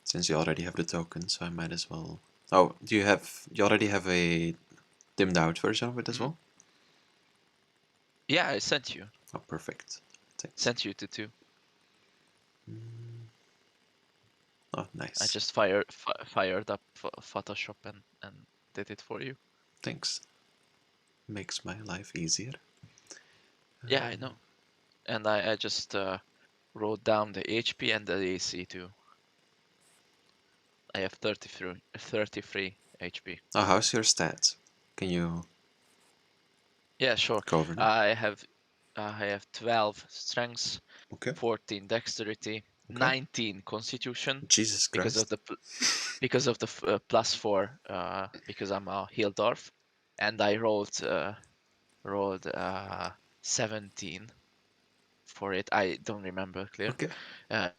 Since you already have the token, so I might as well. Oh, you already have a dimmed out version of it as well? Yeah, I sent you. Oh, perfect. Thanks. Sent you to 2. Oh, I nice. just fired up Photoshop and did it for you. Thanks. Makes my life easier. Yeah, I know. And I just wrote down the HP and the AC too. I have 33 HP. Oh, how's your stats? Can you Yeah, sure. go over them? I have 12 strengths, Okay. 14 dexterity, Okay. 19 constitution Jesus because of Christ. the +4 because I'm a heal dwarf, and I rolled 17 for it. I don't remember clear. Okay.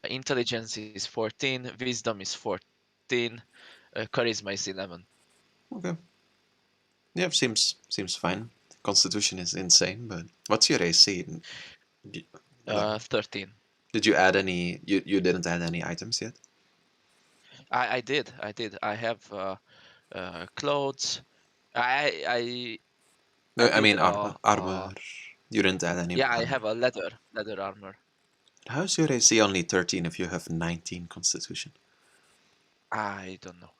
Intelligence is 14, wisdom is 14, charisma is 11. Okay. Yeah, seems fine. Constitution is insane, but what's your AC? Like, 13. did you add any? You didn't add any items yet. I did. I have clothes. I No, I did mean armor. You didn't add any yeah, I armor. have a leather armor. How's your AC only 13 if you have 19 Constitution? I don't know.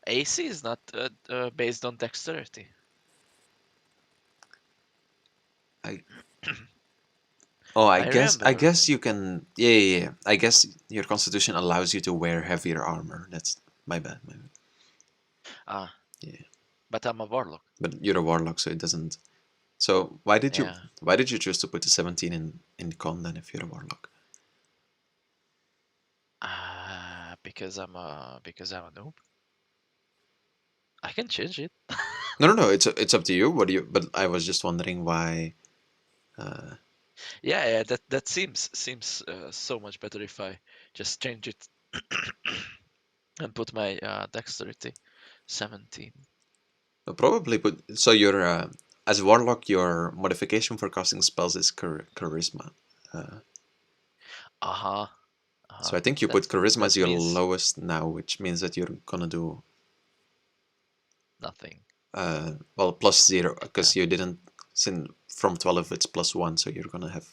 AC is not based on dexterity. I Oh, I I guess remember. you can. Yeah. I guess your Constitution allows you to wear heavier armor. That's my bad. My bad. Ah, Yeah, but I'm a warlock. but you're a warlock, so it doesn't. So Yeah. why did you choose to put the 17 in con then if you're a warlock? Because I'm a noob. I can change it. No. It's up to you. What do you? But I was just wondering why. Uh, Yeah, that seems so much better if I just change it and put my dexterity 17. Probably, but so your as a warlock, your modification for casting spells is charisma. Uh, Uh-huh. so Uh-huh. I think you put charisma as That your means lowest now, which means that you're gonna do nothing. well +0 Yeah. because you didn't. Since from 12 it's +1, so you're gonna have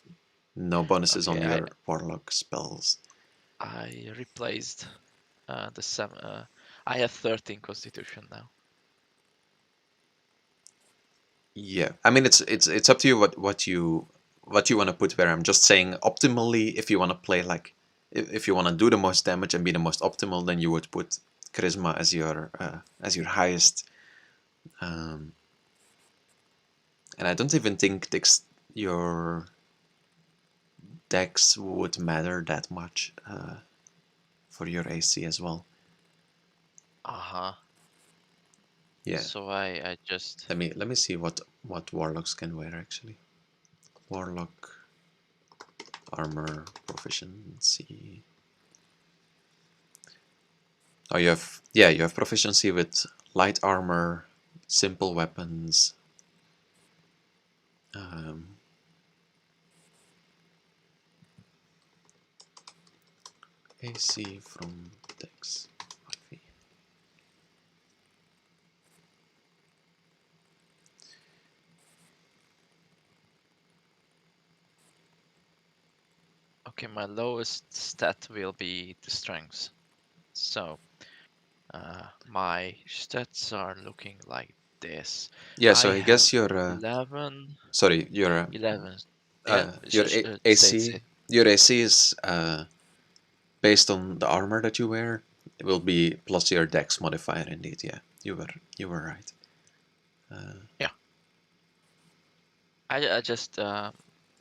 no bonuses on Okay, your warlock spells. I replaced the seven. I have 13 constitution now. Yeah, I mean it's up to you what you want to put where. I'm just saying optimally, if you want to play like if you want to do the most damage and be the most optimal, then you would put charisma as your highest. Um, and I don't even think your dex would matter that much for your AC as well. Uh-huh. Yeah, So I just let me see what warlocks can wear actually. Warlock armor proficiency. Oh, you have proficiency with light armor, simple weapons. Um, AC from Dex. okay, my lowest stat will be the strength. So my stats are looking like this. Yeah, I so I have guess your 11, sorry, 11. Yeah, say AC it. your AC is based on the armor that you wear. It will be plus your Dex modifier. Indeed, yeah, you were right. Yeah, I just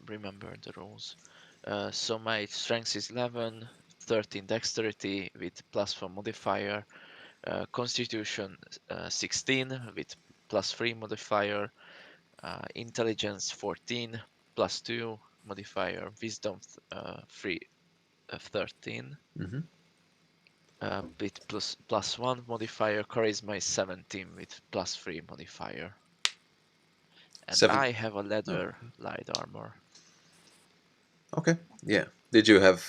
remember the rules. So my strength is 11, 13 dexterity with +4 modifier, constitution 16 with +3 modifier, intelligence 14 +2 modifier, wisdom 3 13 Mm-hmm. with +1 modifier, charisma is 17 with +3 modifier, and Seven. I have a Oh, leather light armor. Okay. Yeah. Did you have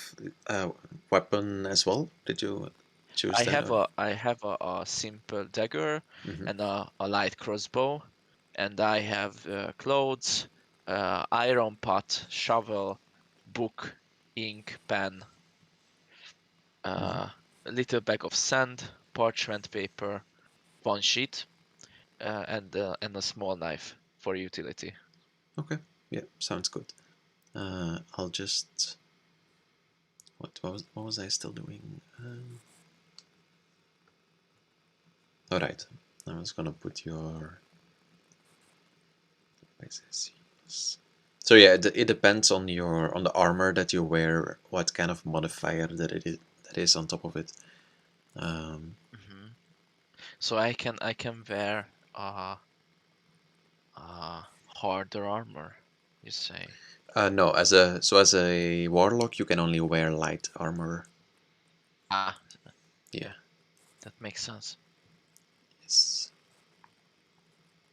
a weapon as well? Did you choose that? Or? I have a simple dagger Mm-hmm. and a light crossbow, and I have clothes, iron pot, shovel, book, ink, pen, Mm-hmm. a little bag of sand, parchment paper, one sheet, and a small knife for utility. Okay. Yeah. Sounds good. I'll just. What was I still doing? All right. I was gonna put your. So yeah, it depends on the armor that you wear, what kind of modifier that is on top of it. Um, hmm So I can wear harder armor, you say? no, as a warlock, you can only wear light armor. Ah, Yeah. yeah, that makes sense. Yes.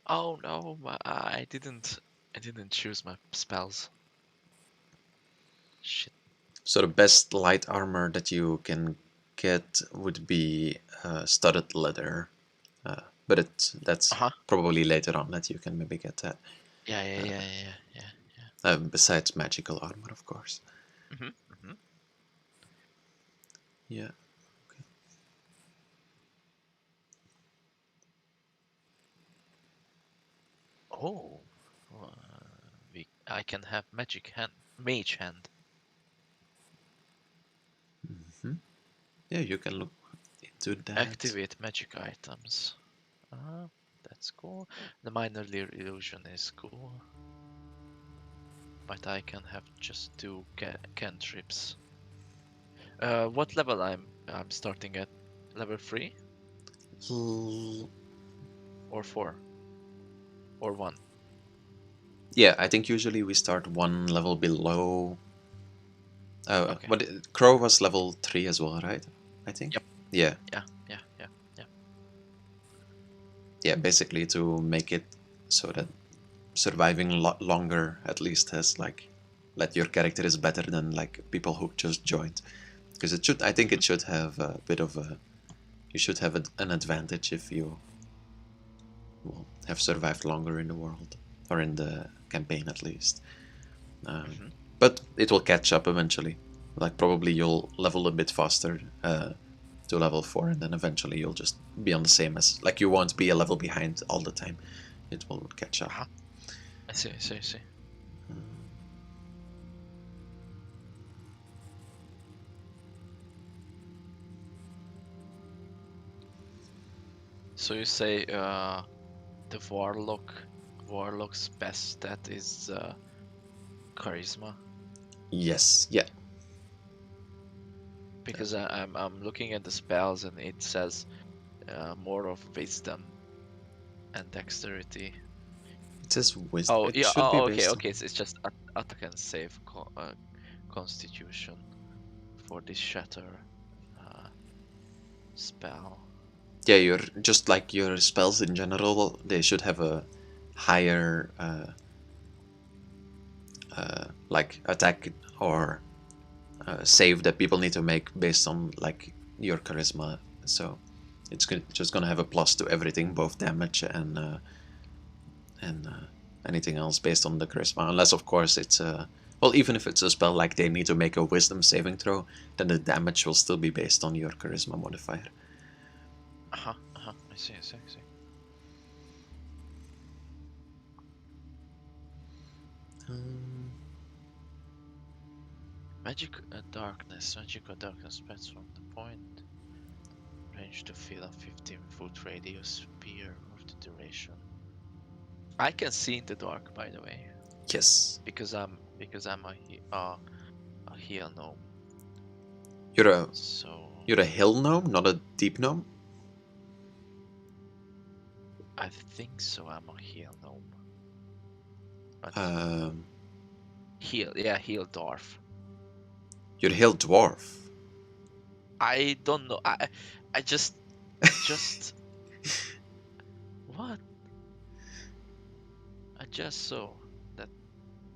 Oh no, I didn't choose my spells. Shit. So the best light armor that you can get would be studded leather, but that's Uh-huh. probably later on that you can maybe get that. Yeah. Besides magical armor, of course. hmm hmm Yeah. Okay. Oh, uh, I can have mage hand. Hmm. Yeah, you can look into that. Activate magic items. Ah, that's cool. The minor illusion is cool, but I can have just two cantrips. What level I'm starting at? Level 3 L- or 4 or 1? Yeah, I think usually we start one level below. Okay. What Crow was level 3 as well, right? I think. Yep. Yeah, Yeah. yeah. Basically, to make it so that surviving longer at least has like let your character is better than like people who just joined, because it should. I think hmm it should have a bit of a. You should have an advantage if you well, have survived longer in the world or in the campaign at least. Um, hmm but it will catch up eventually. Like probably you'll level a bit faster to level 4, and then eventually you'll just be on the same as like you won't be a level behind all the time. It will catch up. Uh-huh. I see. So you say the warlock's best stat is charisma, Yes, yeah. because I'm looking at the spells and it says more of wisdom and dexterity. It says wisdom. Oh It yeah. should be Okay. based on. Okay. It's just attack and save constitution for this shatter uh, spell. Yeah, you're just like your spells in general. They should have a higher like attack or save that people need to make based on like your charisma. So it's just gonna have a plus to everything, both damage and anything else based on the charisma. Unless of course it's well, even if it's a spell like they need to make a wisdom saving throw, then the damage will still be based on your charisma modifier. I see. I see. Um, Magical darkness spreads from the point range to fill a 15-foot radius sphere of the duration. I can see in the dark, by the way, yes, because I'm a heal gnome. you're a So you're a hill gnome, not a deep gnome. I think so. I'm a heal gnome, but Um, heal dwarf. you're a hill dwarf. I don't know. I just what? I just saw that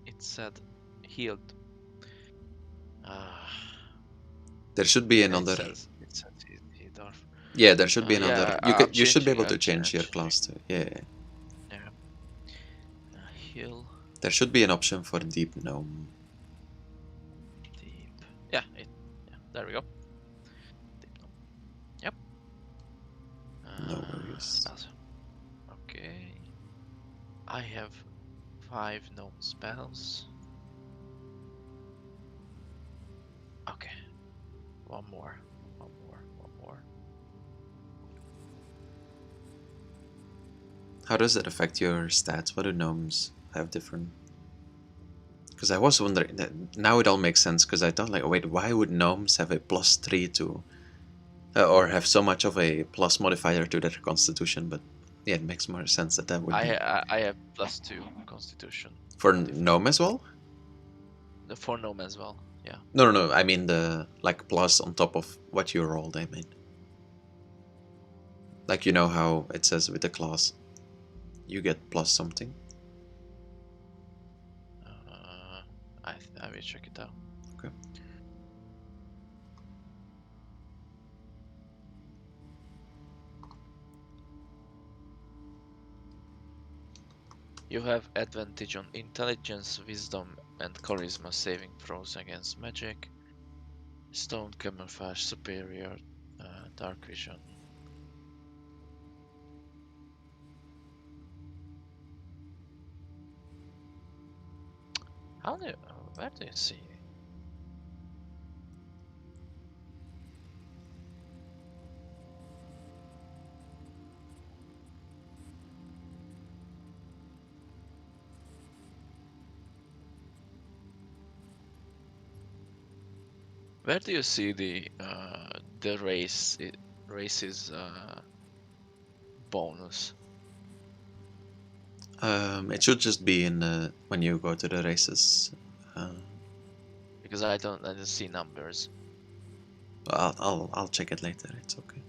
it said healed. There should be Yeah, another. it says he dwarf. Yeah, there should be another. Yeah, You I'm could. You should be changing. able to I'm change your changing. class too. Yeah. Yeah. Heal There should be an option for deep gnome. deep. Yeah. Yeah. There we go. Deep gnome. Yep. No worries. Spells. Okay. I have 5 gnome spells. Okay. One more. One more. One more. How does it affect your stats? What do gnomes have different? Because I was wondering that now it all makes sense. Because I thought like, wait, why would gnomes have a +3 to, or have so much of a plus modifier to their constitution? But yeah, it makes more sense that that would be I have +2 constitution. for modifier. gnome as well. For gnome as well. Yeah. No, no, no. I mean the like plus on top of what you rolled. I mean, like you know how it says with the class, you get plus something. I will check it out. Okay. You have advantage on intelligence, wisdom, and charisma saving throws against magic. Stone camouflage superior, dark vision. How do you, where do you see? Where do you see the race's bonus? It should just be in the when you go to the races. Because I don't see numbers. I'll check it later. It's okay.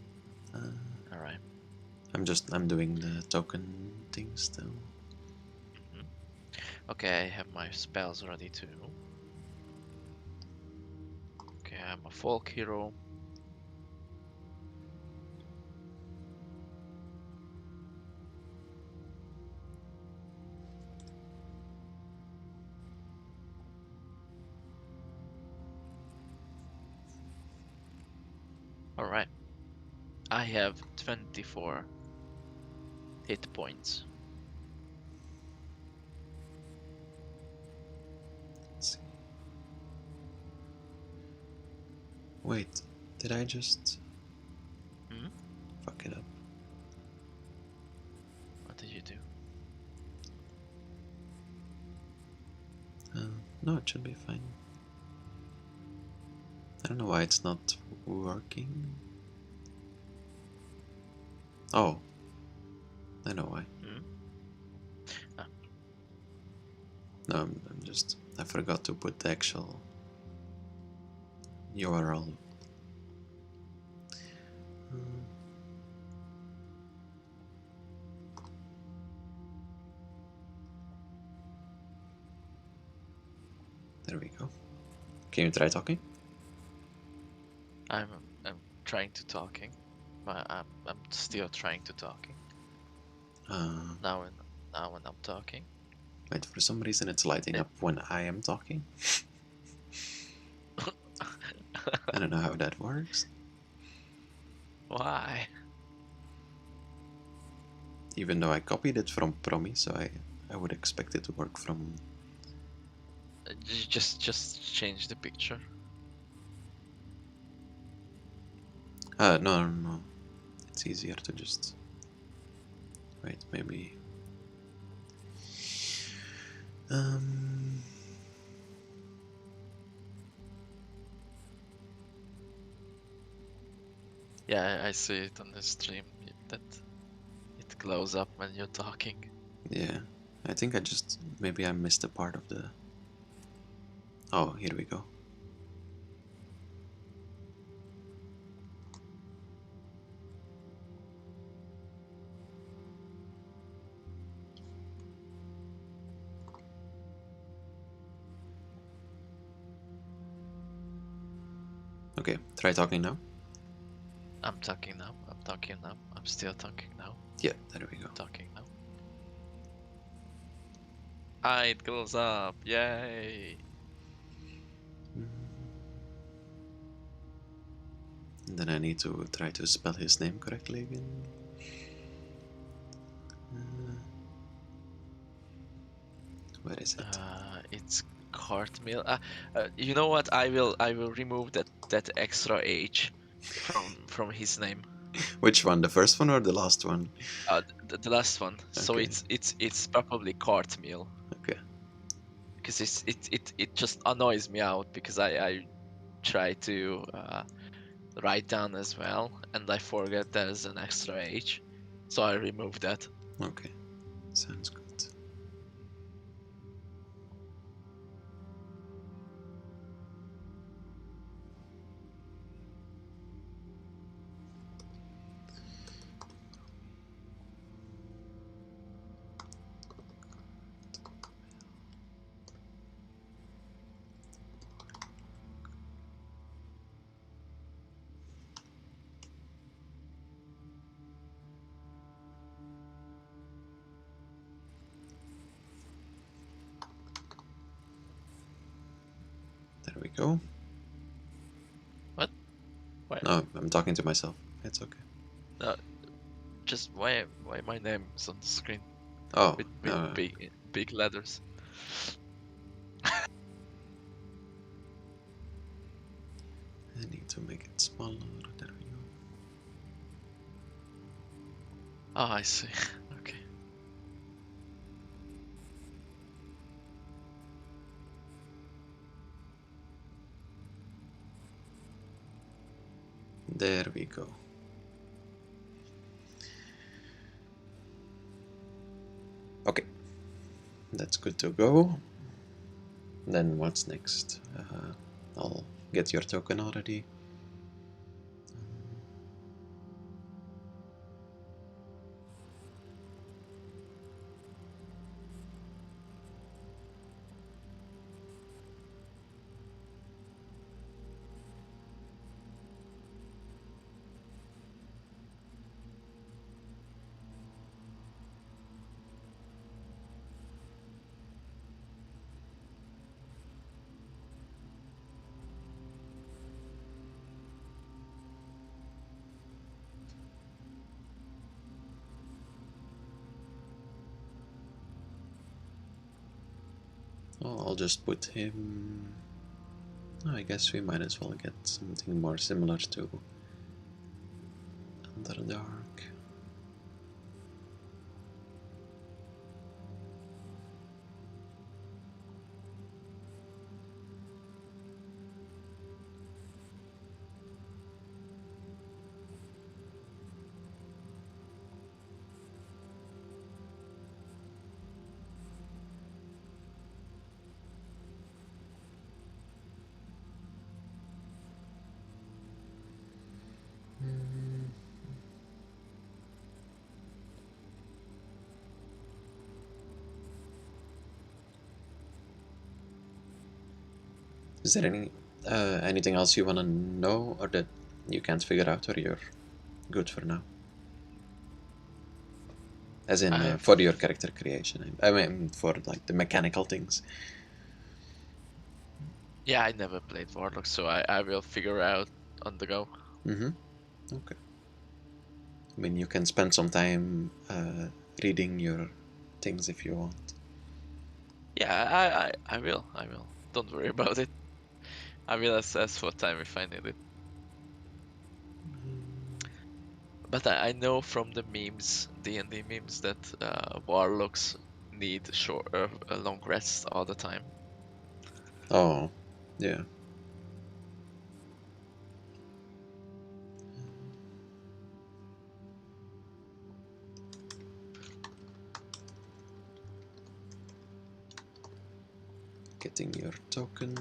All right. I'm doing the token thing still. Okay, I have my spells ready too. Okay, I'm a folk hero. All right. I have 24 hit points. Let's see. Wait, did I just fuck it up? What did you do? No, it should be fine. I don't know why it's not working. Oh, I know why. Ah. No, I forgot to put the actual URL. There we go. Can you try talking? I'm trying to talking, but I'm still trying to talking. Now when I'm talking. Wait, for some reason it's lighting up when I am talking. I don't know how that works. Why? Even though I copied it from Prommie, so I would expect it to work from. Just change the picture. No. It's easier to just. Wait, maybe. Yeah, I see it on the stream that it glows up when you're talking. Yeah, I think maybe I missed a part of the. Oh, here we go. Okay, try talking now. I'm talking now. I'm talking now. I'm still talking now. Yeah, there we go. Talking now. Ah, it goes up. Yay. And then I need to try to spell his name correctly again. Where is it? It's Kharthmil. You know what? I will remove that extra H from his name. Which one? The first one or the last one? The last one. So Okay. it's probably Kharthmil. Okay. Because it just annoys me out because I try to write down as well and I forget there's an extra H, so I remove that. Okay. Sounds good. There we go. What? Why? No, I'm talking to myself. It's okay. Just why my name is on the screen Oh, with no. big letters? I need to make it smaller. There we go. Oh, I see. Okay. There we go. Okay. That's good to go. Then what's next? I'll get your token already. Oh, I'll just put him... Oh, I guess we might as well get something more similar to underdark. Is there anything else you want to know or that you can't figure out, or you're good for now? As in, I've for your character creation. I mean, for like the mechanical things. Yeah, I never played Warlock, so I will figure out on the go. Mm-hmm. Okay. I mean, you can spend some time reading your things if you want. Yeah, I will. Don't worry about it. I will assess for time if I need it. But I know from the memes, D&D memes, that warlocks need long rests all the time. Oh, yeah. Getting your token.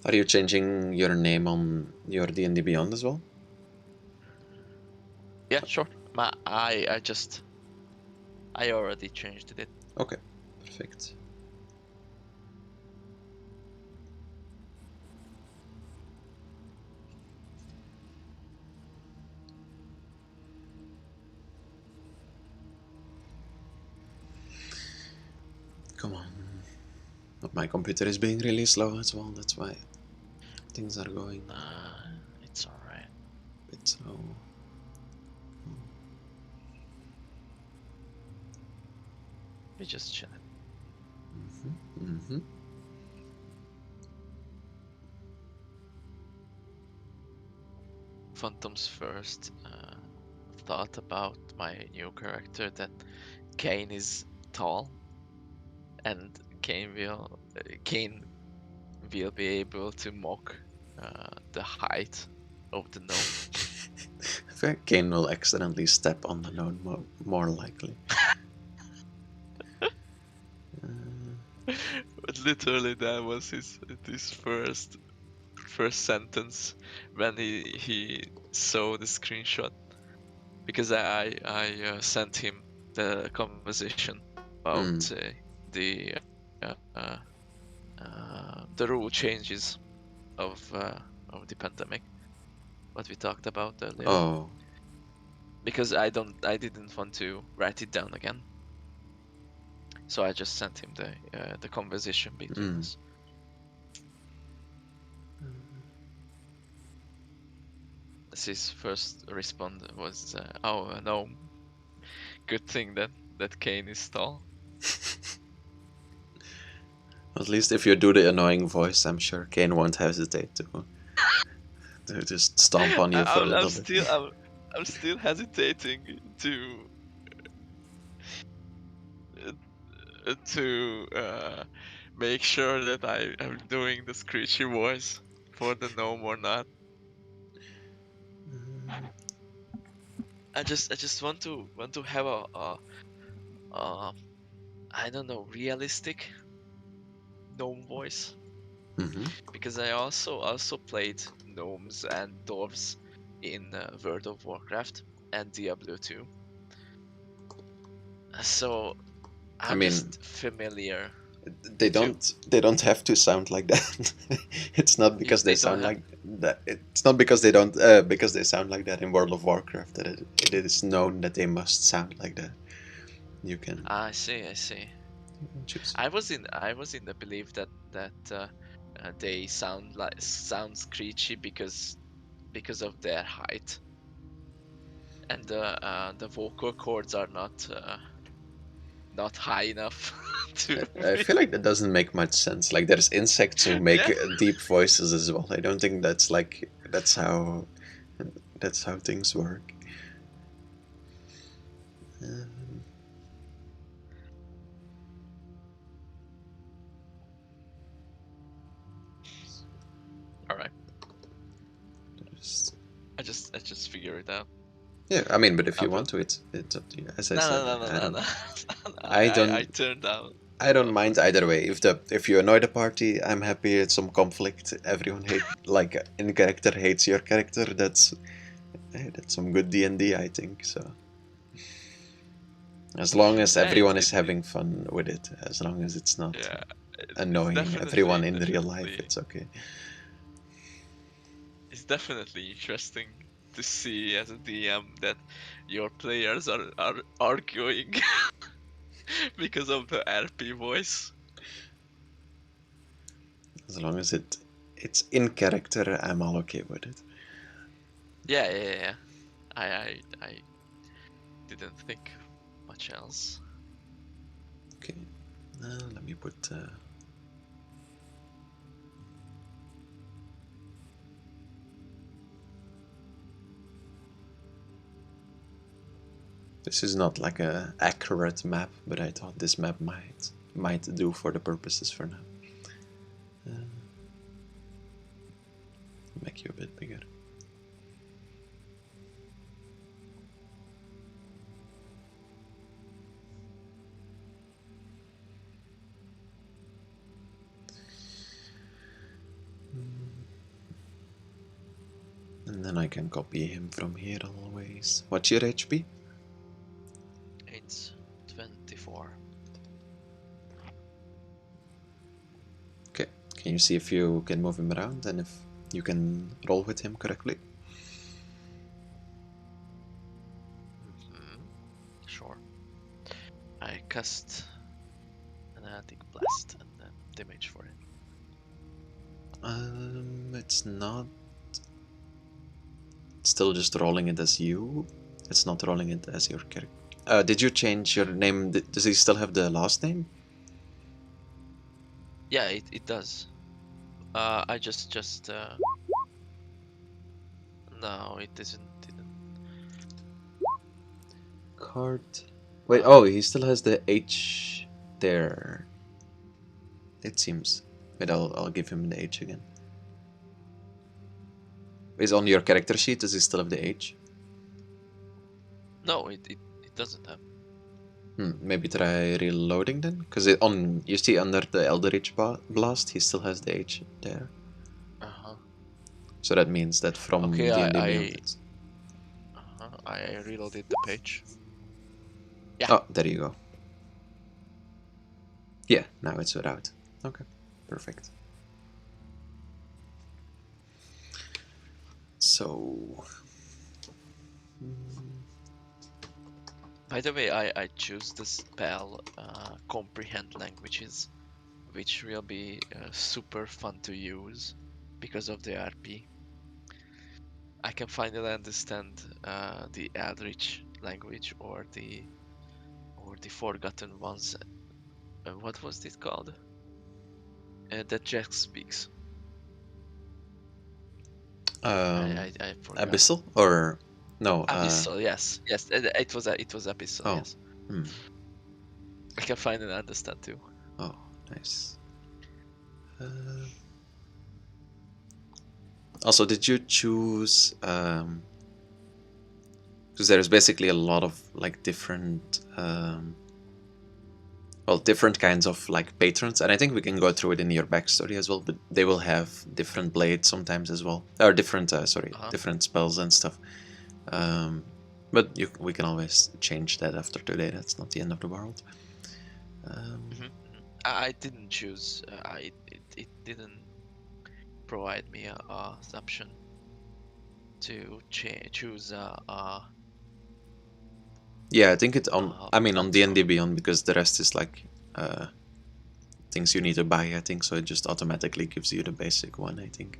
Are you changing your name on your D&D Beyond as well? Yeah, sure. I already changed it. Okay, perfect. Come on. But my computer is being really slow as well, that's why things are going It's alright. a bit slow. We just chilling. Phantom's first thought about my new character that Kane is tall, and Kane will be able to mock the height of the gnome. I feel like Kane will accidentally step on the node more likely. But literally, that was his first sentence when he saw the screenshot, because I sent him the conversation about the the rule changes of the pandemic, what we talked about earlier. Oh. Because I didn't want to write it down again, so I just sent him the conversation between us. His first response was, "Oh no, good thing that Kane is tall." At least if you do the annoying voice, I'm sure Kane won't hesitate to just stomp on you for a little bit. I'm still hesitating to make sure that I am doing the screechy voice for the gnome or not. I just want to have a I don't know, realistic gnome voice, because I also played gnomes and dwarves in World of Warcraft and Diablo 2, so I I'm mean, just familiar. they don't have to sound like that. It's not because they They don't sound have. like that. It's not because they don't because they sound like that in World of Warcraft that it is known that they must sound like that. You can I see. choose. I was in the belief that they sound screechy because of their height, and the vocal cords are not high enough to I be. feel like that doesn't make much sense. Like there's insects who make Yeah. deep voices as well. I don't think that's how things work. All right. There's- I just figure it out. Yeah, I mean, but if I you will. want to, it's up to you. As I No, said, no, no, no, I no, don't, no. I I don't, turned down. I don't mind either way. If you annoy the party, I'm happy. It's some conflict. Everyone in character hates your character. That's some good D&D, I think. So as long as Yeah, everyone is having fun with it, as long as it's not yeah. It's annoying everyone in real life, it's okay. It's definitely interesting to see as a DM that your players are arguing because of the RP voice. As long as it's in character, I'm all okay with it. Yeah. I didn't think much else. Okay, let me put. This is not like a accurate map, but I thought this map might do for the purposes for now. Make you a bit bigger. And then I can copy him from here always. What's your HP? It's 24. Okay, can you see if you can move him around and if you can roll with him correctly? Sure. I cast an Fanatic Blast and then damage for it. It's not. It's still just rolling it as you. It's not rolling it as your character. Did you change your name? Does he still have the last name? Yeah, it does. I just no, it didn't. Card. Wait. Oh, he still has the H there. It seems. Wait, I'll give him the H again. Is on your character sheet? Does he still have the H? No, it doesn't have. Maybe try reloading then, because on you see under the Eldritch Blast, he still has the H there. So that means that from Okay, D&D Beyond. I reloaded the page. Yeah. Oh, there you go. Yeah, now it's without. Okay, perfect. So. By the way, I choose the spell Comprehend Languages, which will be super fun to use because of the RP. I can finally understand the Eldritch language or the Forgotten Ones. What was it called? That Jack speaks. I forgot. Abyssal or no? Abyssal, yes, it was Abyssal, Oh. yes. I can finally understand too. Oh, nice. Also, did you choose? Because there's basically a lot of like different, different kinds of like patrons, and I think we can go through it in your backstory as well. But they will have different blades sometimes as well, or different, different spells and stuff. But we can always change that after today. That's not the end of the world. I didn't choose. It didn't provide me a option to choose Yeah, I think it's on. I mean, on D&D Beyond, because the rest is like things you need to buy. I think so. It just automatically gives you the basic one. I think.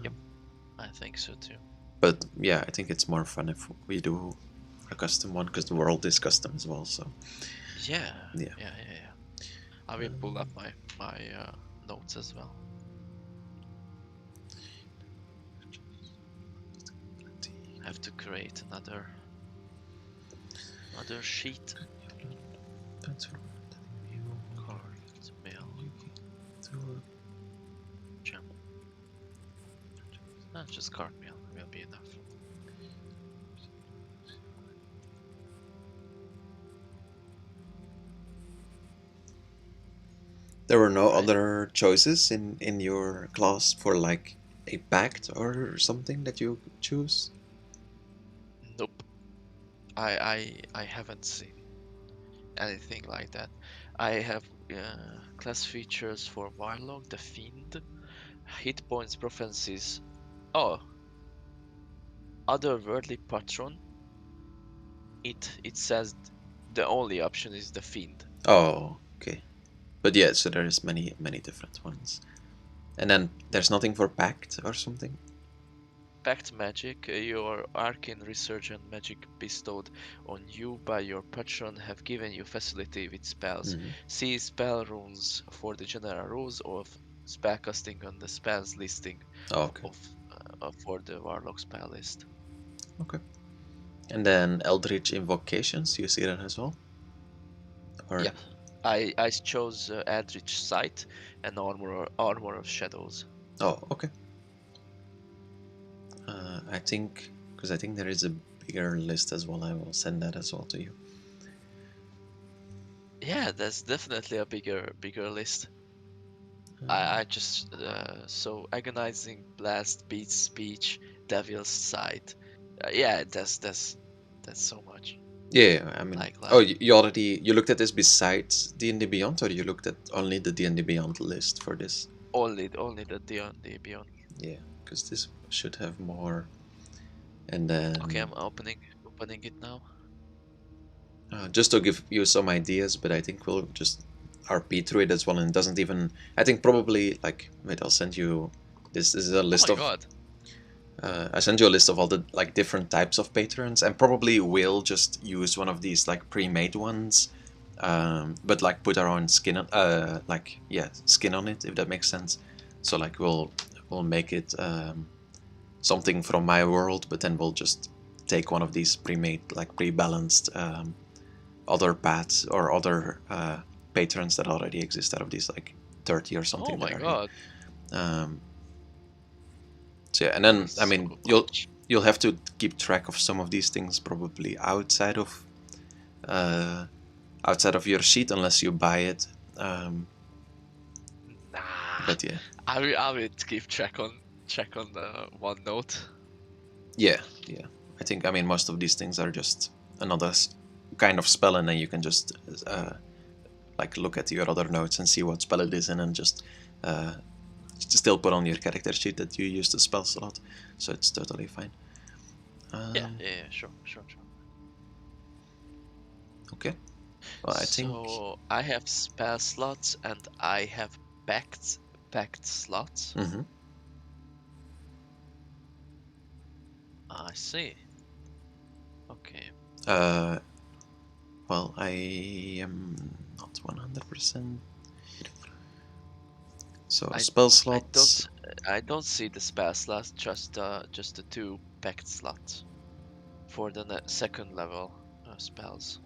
Yep, I think so too. But yeah, I think it's more fun if we do a custom one, because the world is custom as well. So. Yeah. Yeah. I will pull up my notes as well. I have to create another sheet. Kharthmil. Jump. Just Kharthmil will be enough. There were no other choices in your class for like a pact or something that you choose? Nope. I haven't seen anything like that. I have class features for Warlock, the Fiend, hit points, prophecies. Oh, otherworldly patron. It says the only option is the Fiend. Oh, okay. But yeah, so there's many different ones. And then there's nothing for pact or something? Pact magic, your arcane research and magic bestowed on you by your patron have given you facility with spells. See spell runes for the general rules of spellcasting on the spells listing for the Warlock spell list. Okay. And then Eldritch Invocations, you see that as well? Or... Yeah, I chose Eldritch Sight and Armor of Shadows. Oh, okay. I think, because I think there is a bigger list as well. I will send that as well to you. Yeah, there's definitely a bigger list. I just so agonizing blast, beats speech, devil's sight. Yeah, that's so much. Yeah, I mean, oh, you already looked at this besides D&D Beyond, or you looked at only the D&D Beyond list for this? Only the D&D Beyond. Yeah, because this should have more. And then okay, I'm opening it now. Just to give you some ideas, but I think we'll just RP through it as well, and it doesn't even. I think probably like wait, I'll send you. This is a list Oh my of. god. I send you a list of all the like different types of patrons, and probably will just use one of these like pre-made ones, but like put our own skin on, skin on it, if that makes sense. So like we'll make it something from my world, but then we'll just take one of these pre-made, like pre-balanced other paths or other patrons that already exist out of these like 30 or something Oh that my are god. here. So yeah, and then I So mean much. you'll have to keep track of some of these things probably uh, outside of your sheet unless you buy it. Nah. But yeah, I will keep check on the OneNote. yeah. I think I mean most of these things are just another kind of spell, and then you can just like look at your other notes and see what spell it is in, and just still put on your character sheet that you use the spell slot. So it's totally fine. Yeah, sure. Okay. Well, I think. So I have spell slots and I have pact slots. Mhm. I see. Okay. Well, I am not 100%. So spell slots. I don't see the spell slots, just the two pact slots for the second level spells.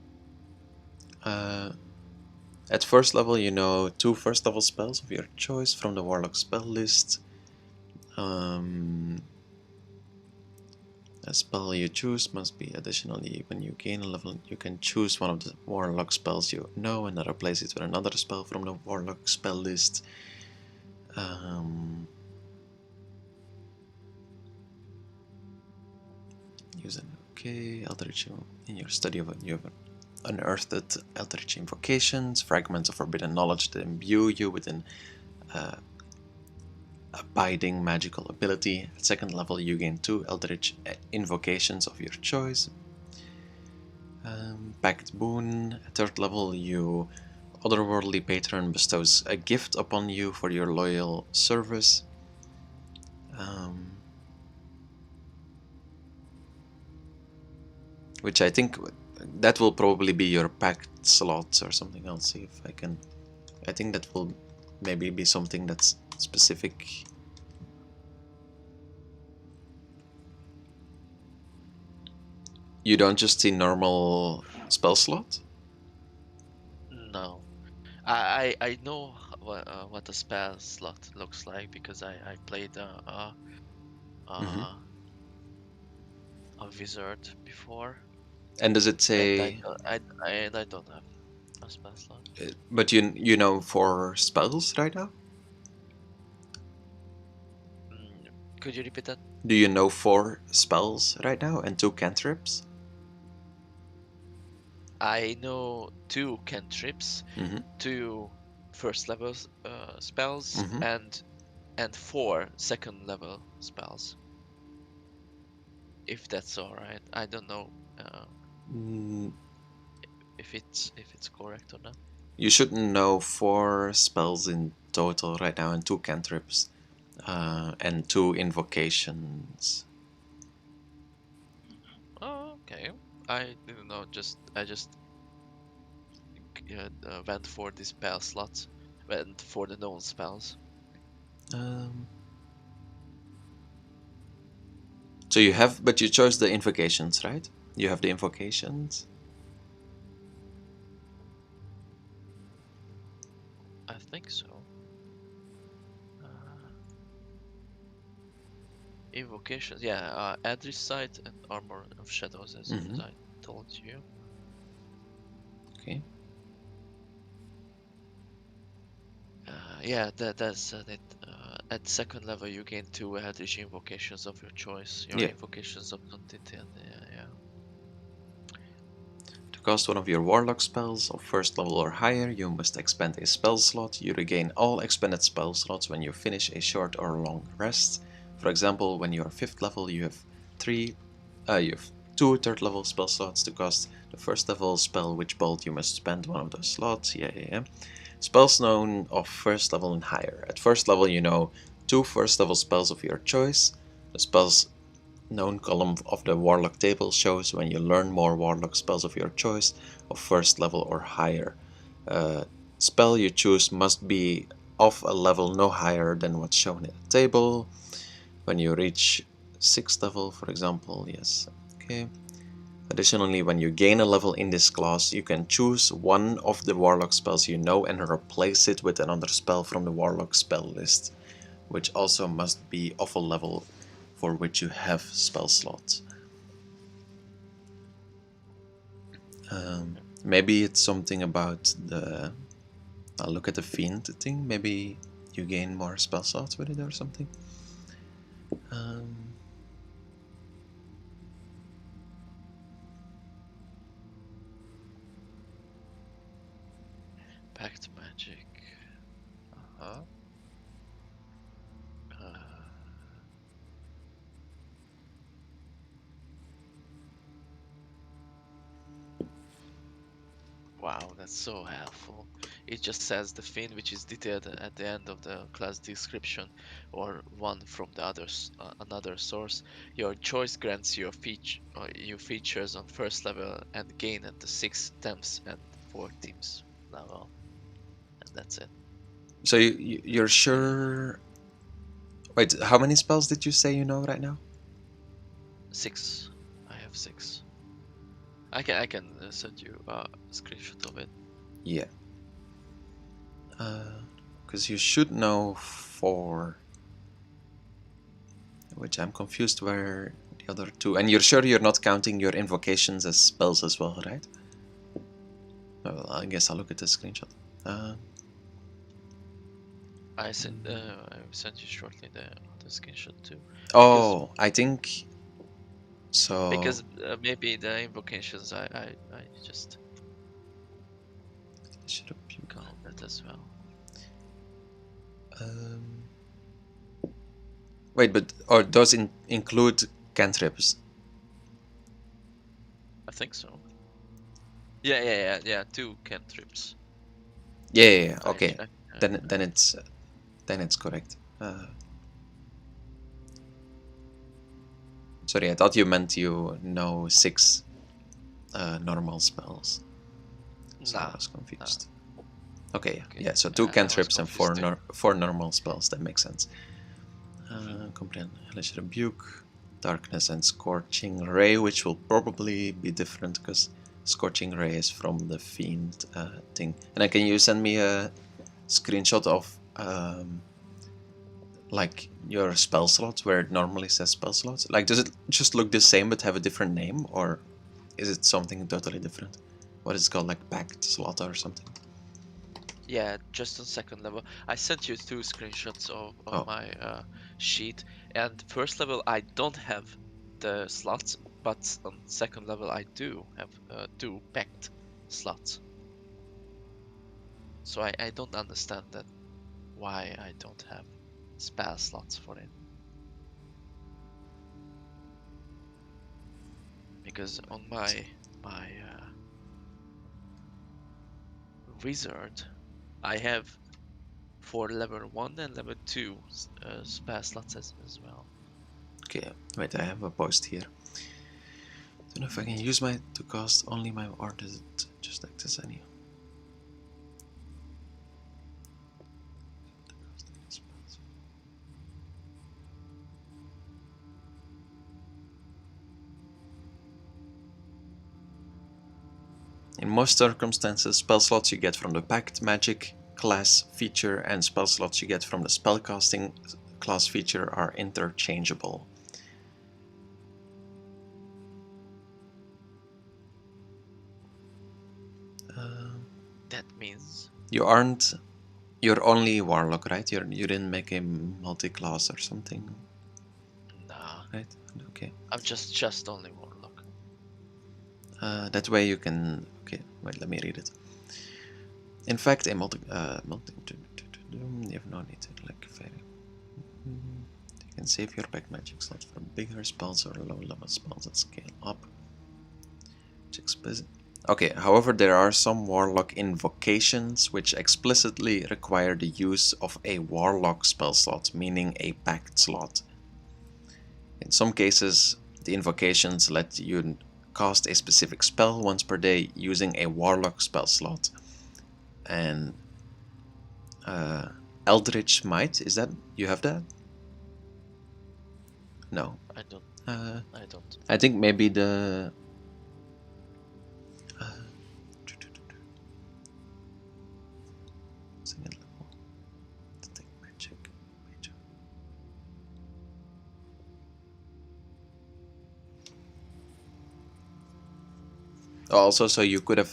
At first level, you know 2 first level spells of your choice from the Warlock spell list. A spell you choose must be additionally when you gain a level. You can choose one of the Warlock spells you know and replace it with another spell from the Warlock spell list. Use an Eldritch in your study of you have unearthed Eldritch Invocations, fragments of forbidden knowledge that imbue you with an abiding magical ability. At second level, you gain 2 Eldritch Invocations of your choice. Pact Boon. At third level, your otherworldly patron bestows a gift upon you for your loyal service. Which I think that will probably be your pact slots or something. I'll see if I can. I think that will maybe be something that's specific. You don't just see normal spell slot? No, I know what a spell slot looks like because I played Mm-hmm. a wizard before, And does it and say? I don't have a spell slot. But you know 4 spells right now? Could you repeat that? Do you know 4 spells right now and 2 cantrips? I know 2 cantrips, Mm-hmm. 2 first level spells, Mm-hmm. and 4 second level spells. If that's all right. I don't know if it's correct or not. You should know 4 spells in total right now and 2 cantrips and 2 invocations. Oh, okay. I didn't know. I just went for the spell slots, went for the known spells. So you have, but you chose the invocations, right? You have the invocations. I think so. Invocations, yeah. Eldritch Sight and Armor of Shadows, as I told you. Okay. Yeah, that's it. At second level, you gain 2 Eldritch Invocations of your choice. Your Yeah. Invocations of Quantity, yeah. To cast one of your Warlock spells of first level or higher, you must expend a spell slot. You regain all expended spell slots when you finish a short or long rest. For example, when you are 5th level, you have 2 third level spell slots to cast the first level spell Witch Bolt. You must spend one of those slots. Yeah. Spells known of first level and higher. At first level, you know 2 first level spells of your choice. The spells known column of the Warlock table shows when you learn more Warlock spells of your choice of first level or higher. Spell you choose must be of a level no higher than what's shown in the table. When you reach 6th level, for example, yes, okay. Additionally, when you gain a level in this class, you can choose one of the Warlock spells you know and replace it with another spell from the Warlock spell list, which also must be of a level for which you have spell slots. Maybe it's something about the... I'll look at the Fiend thing. Maybe you gain more spell slots with it or something. Pact magic. Uh-huh. Wow, that's so helpful. It just says the Fiend, which is detailed at the end of the class description, or one from the another source. Your choice grants you you features on first level and gain at the 6th, 10th, and 14th level, and that's it. So you're sure... Wait, how many spells did you say you know right now? 6. I have 6. I can send you a screenshot of it. Yeah. Because you should know 4. Which I'm confused where the other 2... And you're sure you're not counting your invocations as spells as well, right? Well, I guess I'll look at the screenshot. I sent you shortly the screenshot too. Oh, I think... So... Because maybe the invocations I just should have... count that as well. Wait, but or those include cantrips? I think so. Yeah. 2 cantrips. Yeah. Okay. I, Then it's correct. Sorry, I thought you meant you know 6 normal spells. So I was confused. Okay, yeah. So 2 cantrips and 4 normal spells. That makes sense. Comprehend, Hellish Rebuke, Darkness, and Scorching Ray, which will probably be different because Scorching Ray is from the Fiend thing. And then can you send me a screenshot of like your spell slot where it normally says spell slots? Like, does it just look the same but have a different name, or is it something totally different? What is it called, like packed slot or something? Yeah, just on 2nd level. I sent you 2 screenshots of my sheet, and first level I don't have the slots, but on 2nd level I do have 2 packed slots. So I don't understand that why I don't have spell slots for it. Because on my wizard, I have for level 1 and level 2 spell slots as well. Okay, wait, I have a post here. Don't know if I can use my to cast only my, or does it just act as any? In most circumstances, spell slots you get from the Pact Magic class feature and spell slots you get from the Spellcasting class feature are interchangeable. That means you're only Warlock, right? You didn't make a multi-class or something? nah. Right? Okay. I'm just only Warlock. That way you can... Okay, wait, let me read it. In fact, a you have no need to like very... You can save your pack magic slot for bigger spells or low level spells that scale up. Okay, however, there are some Warlock Invocations which explicitly require the use of a Warlock spell slot, meaning a packed slot. In some cases, the invocations let you cast a specific spell once per day using a Warlock spell slot. And Eldritch Might, is that, you have that? No. I don't. I don't. I think maybe the... second level. Detect magic. Major. Also, so you could have...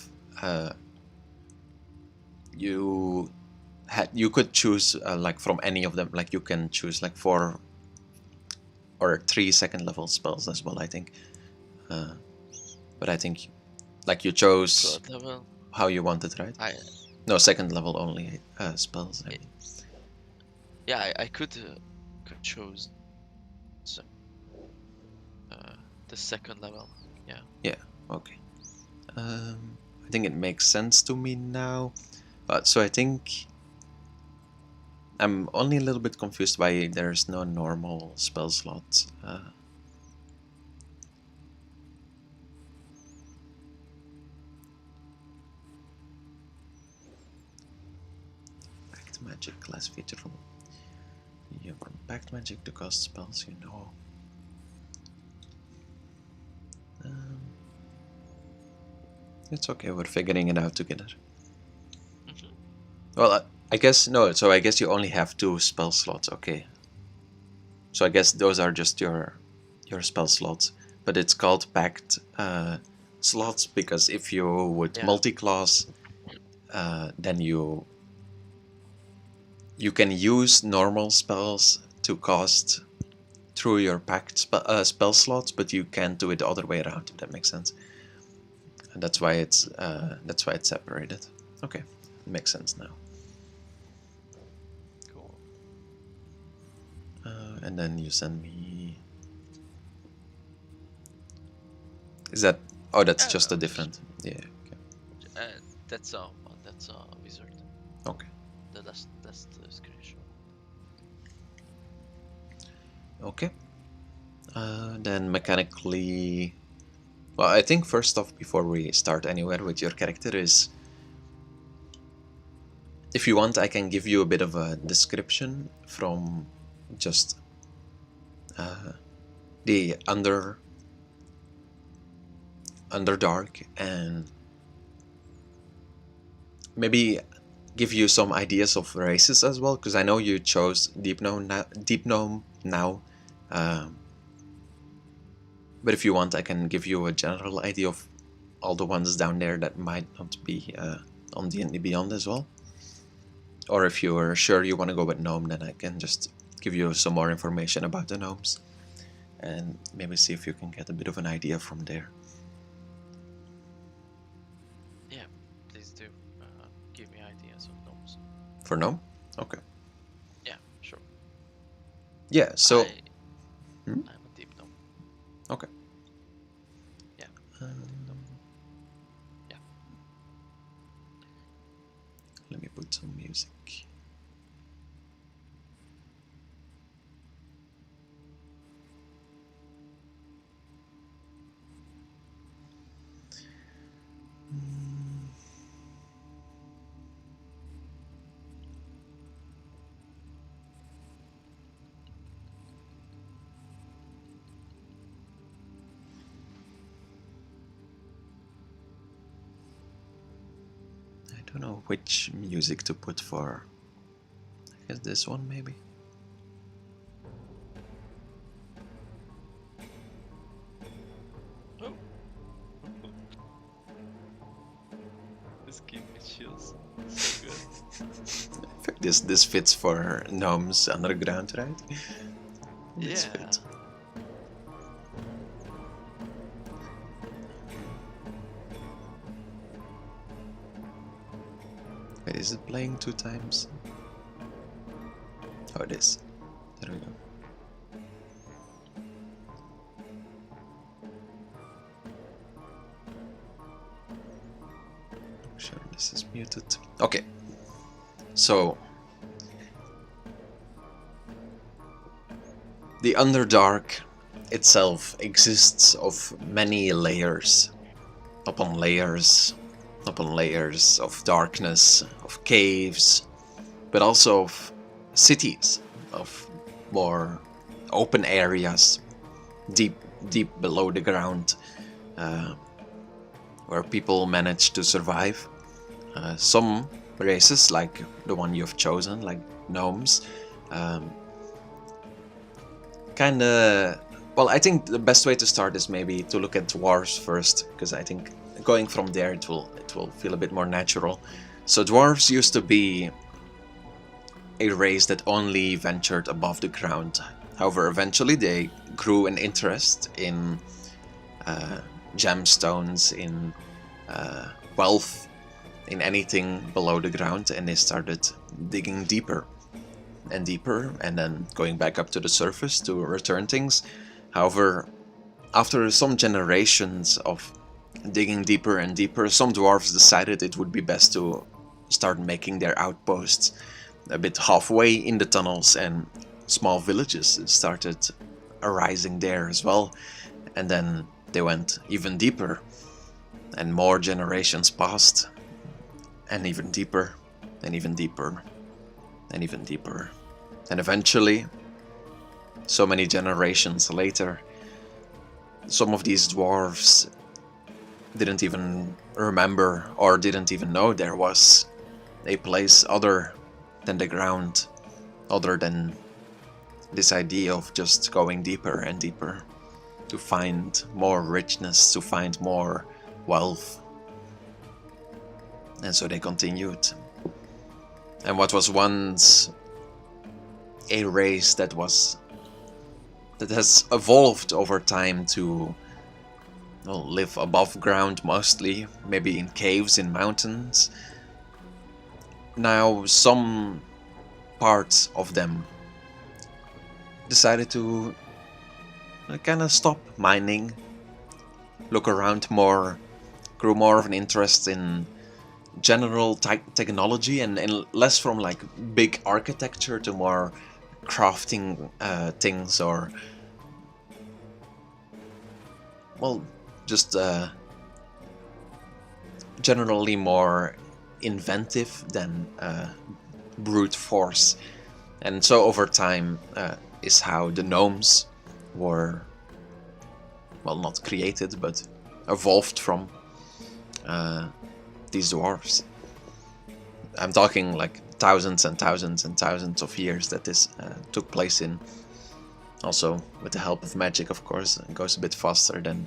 you could choose like from any of them, like you can choose like 4 or 3 second level spells as well, I think. But I think like you chose Third level. how you wanted, right? No, second level only spells. I mean. Yeah, I could choose the second level. Yeah. Yeah. Okay. I think it makes sense to me now. So I think I'm only a little bit confused why there's no normal spell slot. Pact magic class feature from you can pact magic to cast spells, you know. It's okay, we're figuring it out together. Well, I guess no. So I guess you only have 2 spell slots. Okay. So I guess those are just your spell slots, but it's called packed slots because if you would multi-class, then you can use normal spells to cast through your packed spell slots, but you can't do it the other way around. If that makes sense. And that's why it's separated. Okay, it makes sense now. Cool. And then you send me. Is that? Oh, that's just a different. Yeah. Okay. That's a wizard. Okay. That's the screenshot. Okay. Then mechanically, well, I think first off, before we start anywhere with your character, is if you want, I can give you a bit of a description from just the underdark, and maybe give you some ideas of races as well, because I know you chose Deep Gnome now. But if you want, I can give you a general idea of all the ones down there that might not be on D&D Beyond as well. Or if you're sure you want to go with Gnome, then I can just give you some more information about the Gnomes. And maybe see if you can get a bit of an idea from there. Yeah, please do. Give me ideas of Gnomes. For Gnome? Okay. Yeah, sure. Yeah, so... I'm a Deep Gnome. Okay. Yeah, Deep Gnome. Yeah. Let me put some music. I don't know which music to put for. I guess this one maybe. Oh. This gives me chills. So good. I think this fits for Gnomes Underground, right? This Yeah. fits. Wait, is it playing 2 times? Oh, it is. There we go. Sure, this is muted. Okay. So the Underdark itself exists of many layers, upon layers, upon layers of darkness, of caves, but also of cities, of more open areas, deep below the ground, where people manage to survive. Some races, like the one you've chosen, like gnomes, kinda... Well, I think the best way to start is maybe to look at dwarves first, because I think going from there it will feel a bit more natural. So dwarves used to be a race that only ventured above the ground. However, eventually they grew an interest in gemstones, in wealth, in anything below the ground, and they started digging deeper and deeper, and then going back up to the surface to return things. However, after some generations of digging deeper and deeper, some dwarves decided it would be best to start making their outposts a bit halfway in the tunnels, and small villages started arising there as well. And then they went even deeper, and more generations passed, and even deeper, and even deeper, and even deeper. And eventually, so many generations later, some of these dwarves didn't even remember or didn't even know there was a place other than the ground, other than this idea of just going deeper and deeper to find more richness, to find more wealth. And so they continued. And what was once a race that has evolved over time to live above ground mostly, maybe in caves, in mountains. Now some parts of them decided to kind of stop mining, look around more, grew more of an interest in general technology, and less from like big architecture to more crafting things, or well, just generally more inventive than brute force. And so over time is how the gnomes were, well, not created, but evolved from these dwarves. I'm talking like thousands and thousands and thousands of years that this took place in. Also, with the help of magic, of course, it goes a bit faster than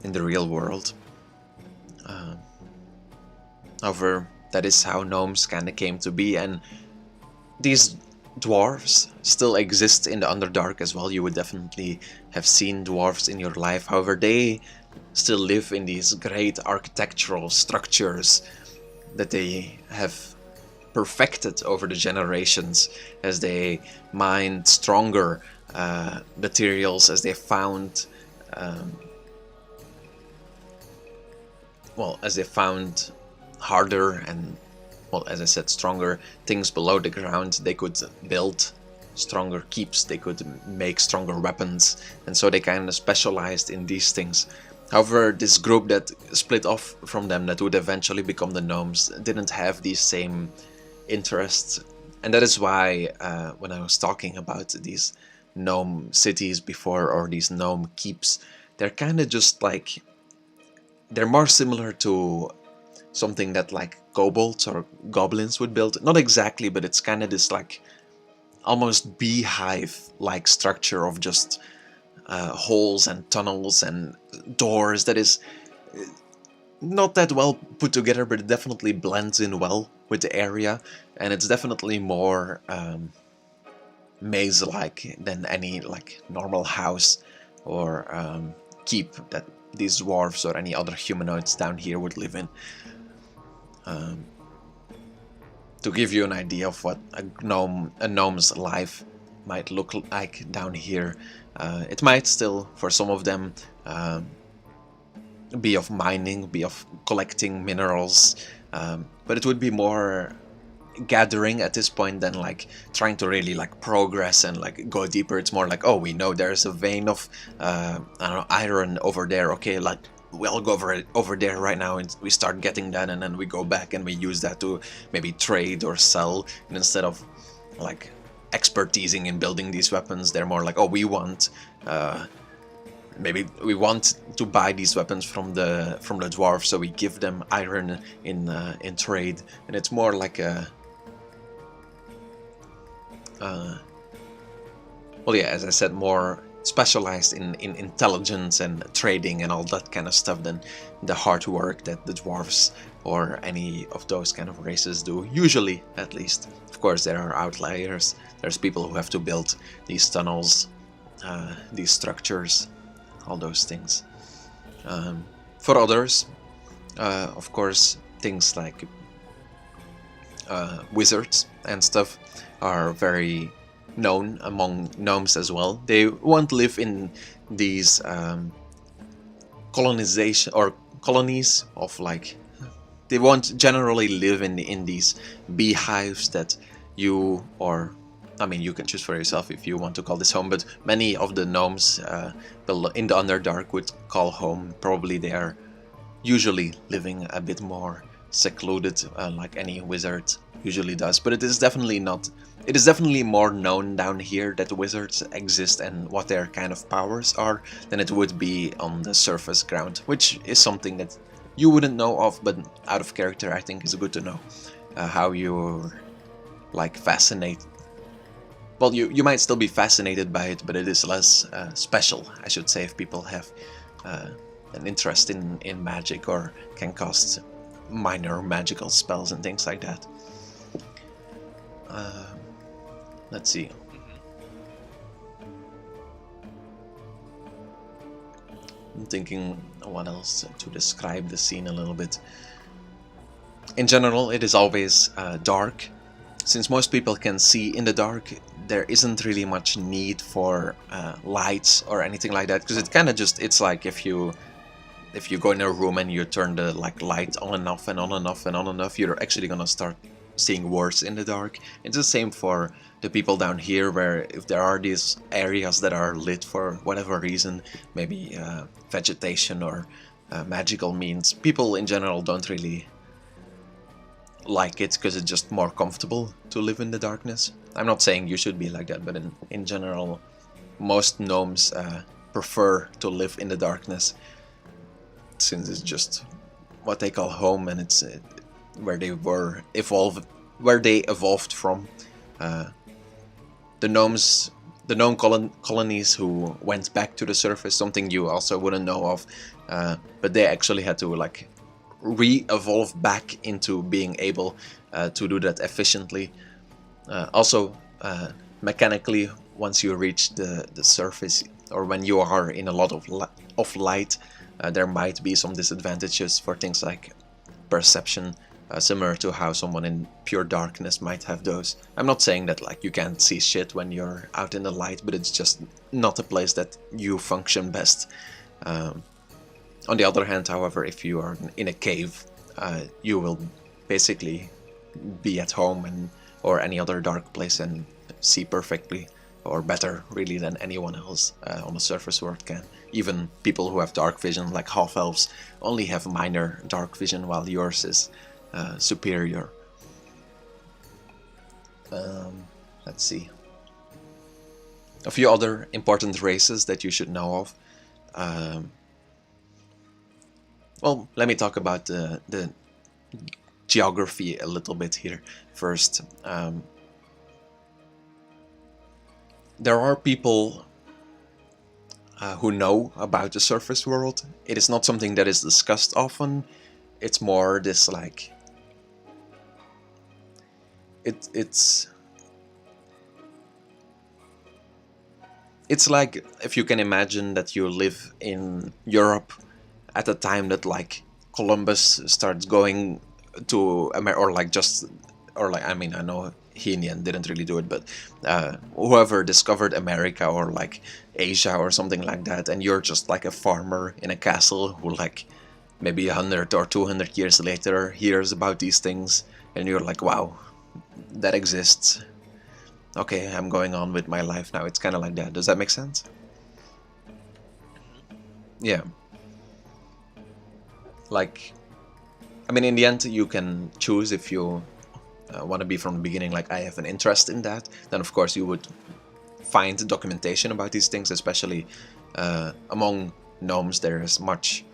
in the real world. However, that is how gnomes kind of came to be, and these dwarves still exist in the Underdark as well. You would definitely have seen dwarves in your life. However, they still live in these great architectural structures that they have perfected over the generations, as they mined stronger materials, as they found harder and, well, as I said, stronger things below the ground. They could build stronger keeps, they could make stronger weapons, and so they kind of specialized in these things. However, this group that split off from them, that would eventually become the gnomes, didn't have these same interests. And that is why when I was talking about these gnome cities before, or these gnome keeps, they're kind of just like, they're more similar to something that like kobolds or goblins would build. Not exactly, but it's kind of this like almost beehive-like structure of just holes and tunnels and doors that is not that well put together, but it definitely blends in well with the area, and it's definitely more maze-like than any like normal house or keep that these dwarves or any other humanoids down here would live in. To give you an idea of what a gnome's life might look like down here, it might still, for some of them, be of mining, be of collecting minerals, but it would be more gathering at this point than like trying to really like progress and like go deeper. It's more like, oh, we know there's a vein of I don't know, iron over there. Okay, like we'll go over there right now, and we start getting that, and then we go back and we use that to maybe trade or sell. And instead of like expertising in building these weapons, they're more like, oh, we want maybe we want to buy these weapons from the dwarves, so we give them iron in trade. And it's more like a well, yeah, as I said, more specialized in intelligence and trading and all that kind of stuff than the hard work that the dwarves or any of those kind of races do, usually at least. Of course, there are outliers. There's people who have to build these tunnels, these structures, all those things. For others, of course, things like wizards and stuff are very known among gnomes as well. They won't live in these colonization or colonies of like. They won't generally live in these beehives that you, or I mean, you can choose for yourself if you want to call this home, but many of the gnomes in the Underdark would call home. Probably they are usually living a bit more secluded, like any wizard usually does. But it is definitely not. It is definitely more known down here that wizards exist and what their kind of powers are than it would be on the surface ground, which is something that you wouldn't know of, but out of character I think is good to know. How you're like fascinated. Well, you might still be fascinated by it, but it is less special, I should say, if people have an interest in magic or can cast minor magical spells and things like that. Let's see. I'm thinking what else to describe the scene a little bit. In general, it is always dark. Since most people can see in the dark, there isn't really much need for lights or anything like that, because it kind of just, it's like if you go in a room and you turn the like light on and off and on and off and on and off, you're actually gonna start seeing worse in the dark. It's the same for the people down here, where if there are these areas that are lit for whatever reason, maybe vegetation or magical means, people in general don't really like it because it's just more comfortable to live in the darkness. I'm not saying you should be like that, but in general, most gnomes prefer to live in the darkness, since it's just what they call home, and it's where they evolved from. The gnome colonies who went back to the surface, something you also wouldn't know of, but they actually had to like re-evolve back into being able to do that efficiently. Also, mechanically, once you reach the surface, or when you are in a lot of light, there might be some disadvantages for things like perception, similar to how someone in pure darkness might have those. I'm not saying that like you can't see shit when you're out in the light, but it's just not a place that you function best. On the other hand, however, if you are in a cave, you will basically be at home or any other dark place and see perfectly, or better really, than anyone else on the surface world can. Even people who have dark vision, like half-elves, only have minor dark vision, while yours is superior. Let's see. A few other important races that you should know of. Well, let me talk about the geography a little bit here first. There are people who know about the surface world. It is not something that is discussed often. It's more this like it's like if you can imagine that you live in Europe at the time that like Columbus starts going to America, I mean, I know he in the end didn't really do it, but whoever discovered America or like Asia or something like that, and you're just like a farmer in a castle who like maybe 100 or 200 years later hears about these things, and you're like, wow, that exists. Okay, I'm going on with my life now. It's kind of like that. Does that make sense? Yeah. Like, I mean, in the end, you can choose if you want to be from the beginning, like, I have an interest in that. Then, of course, you would find documentation about these things, especially among gnomes. There is much,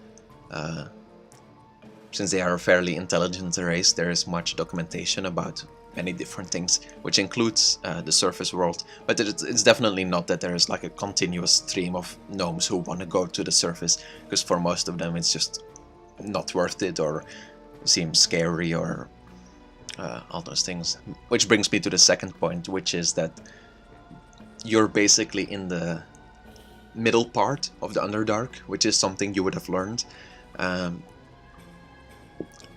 since they are a fairly intelligent race, there is much documentation about many different things, which includes the surface world. But it's definitely not that there is like a continuous stream of gnomes who want to go to the surface, because for most of them it's just not worth it, or seems scary, or all those things. Which brings me to the second point, which is that you're basically in the middle part of the Underdark, which is something you would have learned.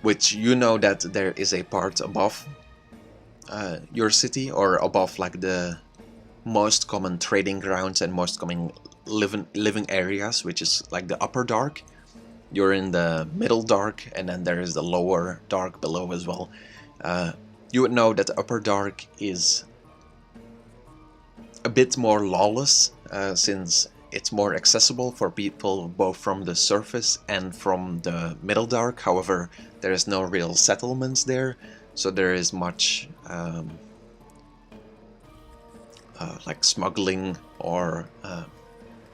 Which you know that there is a part above your city, or above like the most common trading grounds and most common living areas, which is like the upper dark. You're in the middle dark, and then there is the lower dark below as well. You would know that the upper dark is a bit more lawless, since it's more accessible for people both from the surface and from the middle dark. However, there is no real settlements there, so there is much like smuggling or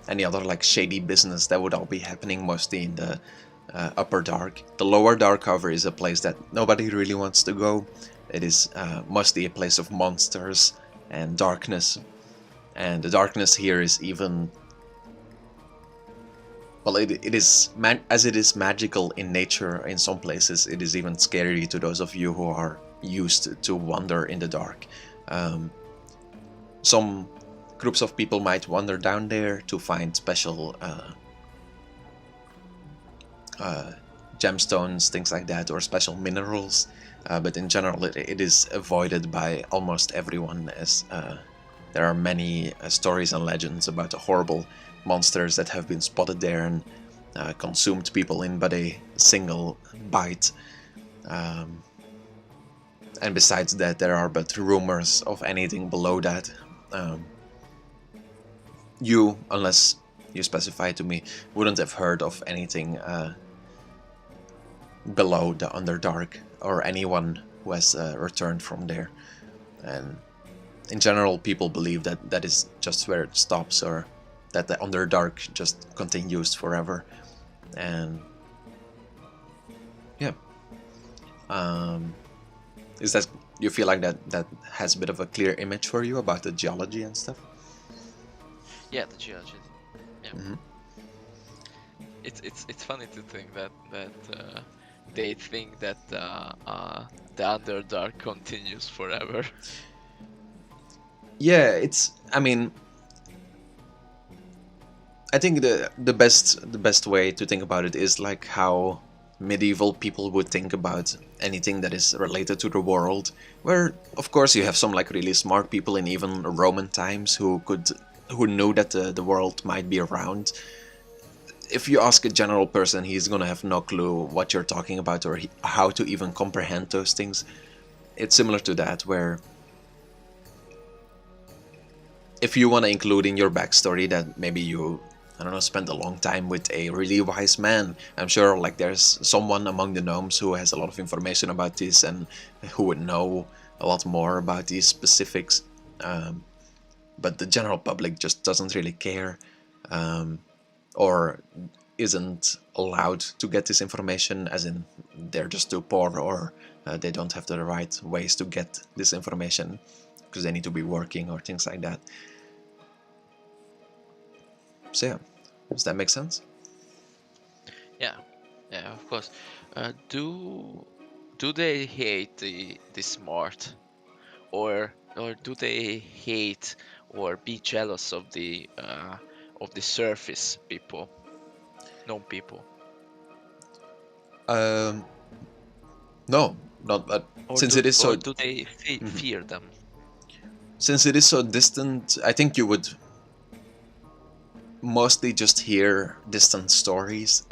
any other like shady business that would all be happening mostly in the upper dark. The lower dark, however, is a place that nobody really wants to go. It is mostly a place of monsters and darkness, and the darkness here is even, well, it is as it is magical in nature in some places, it is even scary to those of you who are used to wander in the dark. Some groups of people might wander down there to find special gemstones, things like that, or special minerals, but in general it is avoided by almost everyone, as there are many stories and legends about the horrible monsters that have been spotted there and consumed people in but a single bite. And besides that, there are but rumors of anything below that. You, unless you specify to me, wouldn't have heard of anything below the Underdark, or anyone who has returned from there. And in general, people believe that that is just where it stops, or that the Underdark just continues forever. And yeah, is that, you feel like that has a bit of a clear image for you about the geology and stuff? Yeah, the geology. Yeah. Mm-hmm. It's funny to think that they think that the Underdark continues forever. Yeah, it's, I mean, I think the best way to think about it is like how medieval people would think about anything that is related to the world, where of course you have some like really smart people in even Roman times who knew that the world might be around. If you ask a general person, he's gonna have no clue what you're talking about, or how to even comprehend those things. It's similar to that, where if you want to include in your backstory that maybe you, I don't know, spent a long time with a really wise man, I'm sure like there's someone among the gnomes who has a lot of information about this and who would know a lot more about these specifics. But the general public just doesn't really care, or isn't allowed to get this information, as in they're just too poor, or they don't have the right ways to get this information because they need to be working or things like that. So yeah, does that make sense? Yeah, yeah, of course. Do they hate the smart, or do they hate or be jealous of the surface people, known people? No, not. But Or since it is so, do they fear them? since it is so distant, I think you would mostly just hear distant stories.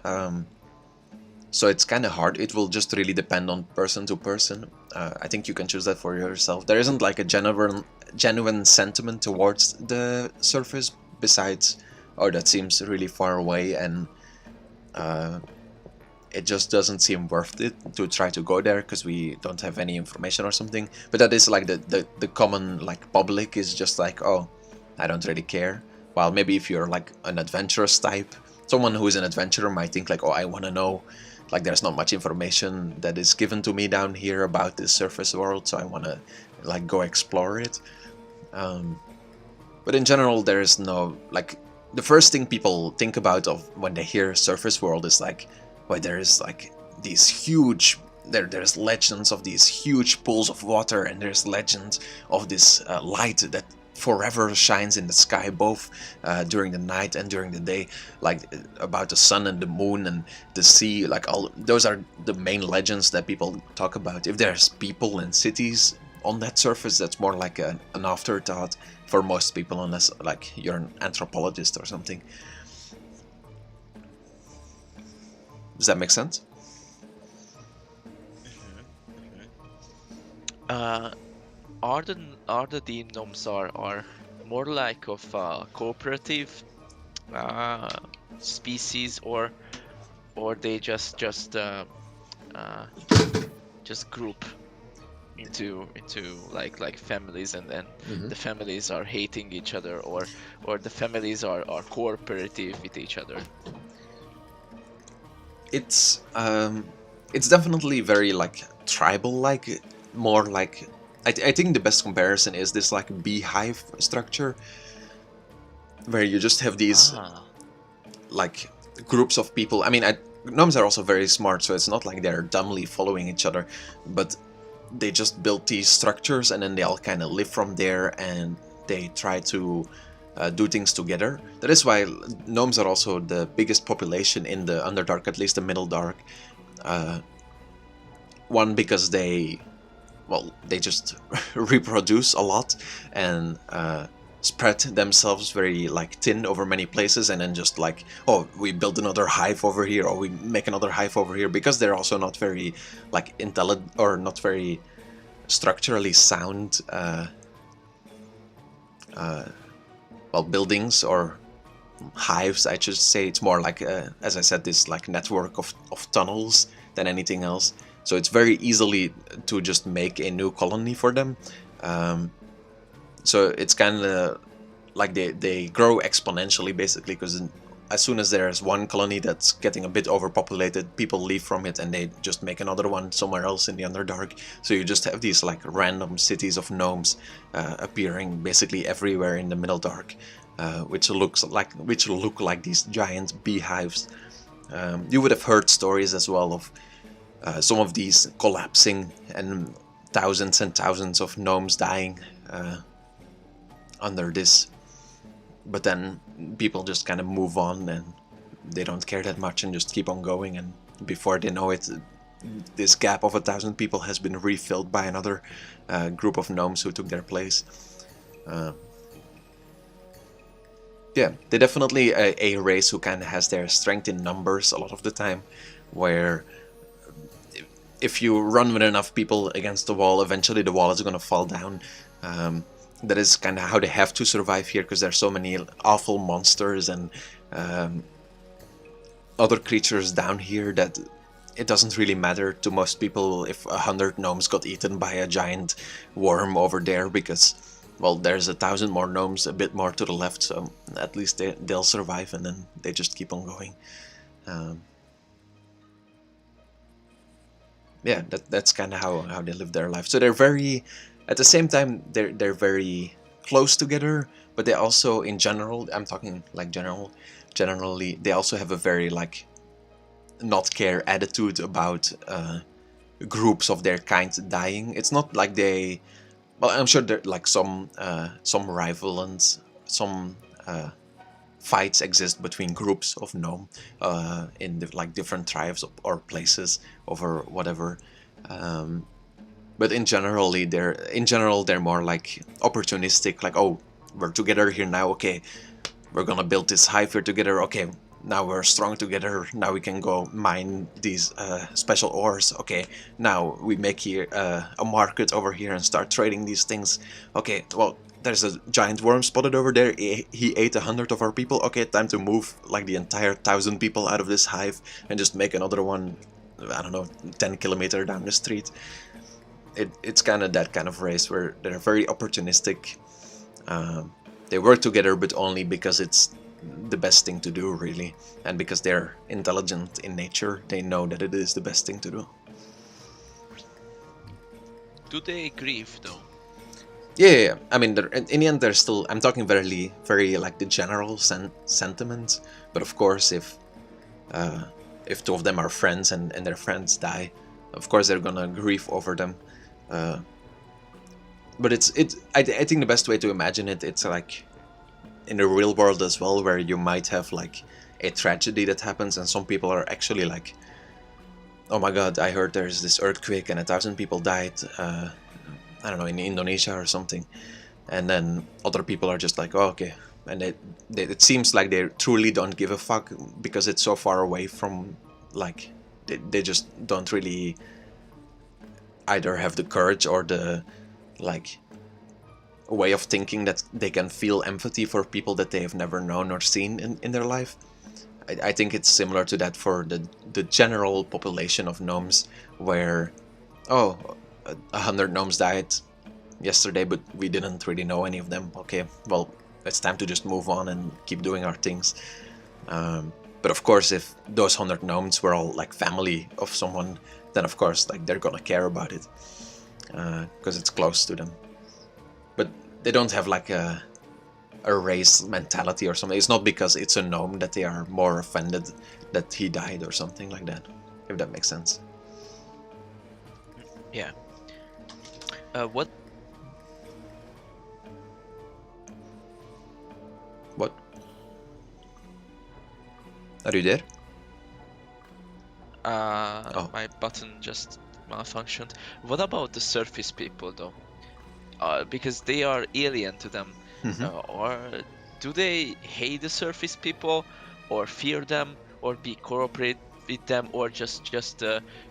So it's kind of hard. It will just really depend on person to person. I think you can choose that for yourself. There isn't like a genuine sentiment towards the surface besides, oh, that seems really far away, and it just doesn't seem worth it to try to go there because we don't have any information or something. But that is like the common like public is just like, oh, I don't really care. While maybe if you're like an adventurous type, someone who is an adventurer might think like, oh, I want to know, like there's not much information that is given to me down here about this surface world, so I want to like go explore it. But in general, there is no like the first thing people think about of when they hear surface world is like, well, there is like these huge there's legends of these huge pools of water, and there's legends of this light that forever shines in the sky, both during the night and during the day, like about the sun and the moon and the sea. Like all those are the main legends that people talk about. If there's people and cities on that surface, that's more like an afterthought for most people, unless like you're an anthropologist or something. Does that make sense? Are the D-gnomes are more like of cooperative species, or they just group into like families, and then the families are hating each other, or the families are cooperative with each other? It's definitely very like tribal, like more like I think the best comparison is this like beehive structure, where you just have these like groups of people. I mean, gnomes are also very smart, so it's not like they're dumbly following each other, but they just built these structures and then they all kind of live from there, and they try to do things together. That is why gnomes are also the biggest population in the Underdark, at least the Middle Dark. One, because they just reproduce a lot and spread themselves very like thin over many places, and then just like, oh, we build another hive over here, or we make another hive over here, because they're also not very like intelligent or not very structurally sound buildings or hives, I should say. It's more like as I said, this like network of tunnels than anything else. So it's very easily to just make a new colony for them. So it's kind of like they grow exponentially, basically, because as soon as there's one colony that's getting a bit overpopulated, people leave from it and they just make another one somewhere else in the Underdark. So you just have these like random cities of gnomes appearing basically everywhere in the Middle Dark, which look like these giant beehives. You would have heard stories as well of some of these collapsing and thousands of gnomes dying under this. But then people just kind of move on and they don't care that much and just keep on going, and before they know it, this gap of 1,000 people has been refilled by another group of gnomes who took their place. Yeah, they're definitely a race who kind of has their strength in numbers a lot of the time, where if you run with enough people against the wall, eventually the wall is going to fall down. That is kind of how they have to survive here, because there's so many awful monsters and other creatures down here that it doesn't really matter to most people if 100 gnomes got eaten by a giant worm over there, because, well, there's 1,000 more gnomes a bit more to the left, so at least they'll survive, and then they just keep on going. Yeah, that's kind of how they live their life. So they're very, at the same time, they're very close together, but they also, in general, I'm talking like generally, they also have a very like not care attitude about groups of their kind dying. It's not like they, well, I'm sure there like some rivalence, some fights exist between groups of gnome in like different tribes or places over whatever. But in general, they're more like opportunistic. Like, oh, we're together here now. Okay, we're gonna build this hive here together. Okay, now we're strong together. Now we can go mine these special ores. Okay, now we make here a market over here and start trading these things. Okay, well, there's a giant worm spotted over there. He ate 100 of our people. Okay, time to move like the entire 1,000 people out of this hive and just make another one, I don't know, 10 kilometers down the street. It's kind of that kind of race where they're very opportunistic. They work together, but only because it's the best thing to do, really. And because they're intelligent in nature, they know that it is the best thing to do. Do they grieve though? Yeah. I mean, in the end, they're still. I'm talking very like the general sentiment. But of course, if two of them are friends and their friends die, of course they're gonna grieve over them. But I think the best way to imagine it's like in the real world as well, where you might have like a tragedy that happens and some people are actually like, oh my god, I heard there's this earthquake and 1,000 people died, I don't know, in Indonesia or something. And then other people are just like, oh, okay. And it seems like they truly don't give a fuck because it's so far away from, like, they just don't really either have the courage or the, like, way of thinking that they can feel empathy for people that they have never known or seen in their life. I think it's similar to that for the general population of gnomes, where, oh, 100 gnomes died yesterday, but we didn't really know any of them. Okay, well, it's time to just move on and keep doing our things. But of course, if those 100 gnomes were all like family of someone, then of course, like, they're gonna care about it because it's close to them. But they don't have like a race mentality or something. It's not because it's a gnome that they are more offended that he died or something like that, if that makes sense. Yeah. What? What? Are you there? Oh. My button just malfunctioned. What about the surface people though? Because they are alien to them. Or do they hate the surface people, or fear them, or be cooperate with them, or just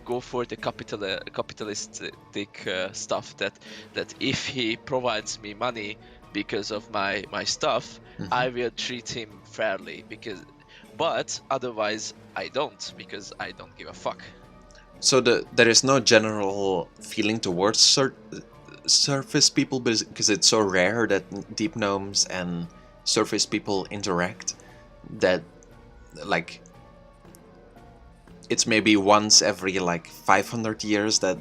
go for the capitalistic stuff that if he provides me money because of my stuff, I will treat him fairly, but otherwise I don't, because I don't give a fuck. So there is no general feeling towards surface people because it's so rare that deep gnomes and surface people interact, that like it's maybe once every like 500 years that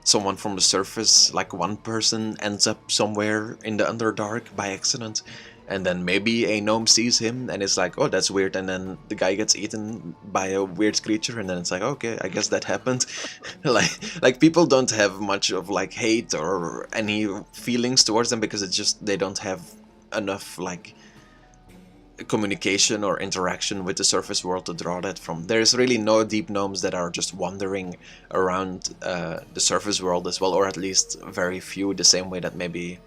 someone from the surface, like one person, ends up somewhere in the underdark by accident, and then maybe a gnome sees him and it's like, oh, that's weird, and then the guy gets eaten by a weird creature, and then it's like, okay, I guess that happened. like people don't have much of like hate or any feelings towards them because it's just they don't have enough like communication or interaction with the surface world to draw that from. There's really no deep gnomes that are just wandering around the surface world as well, or at least very few, the same way that maybe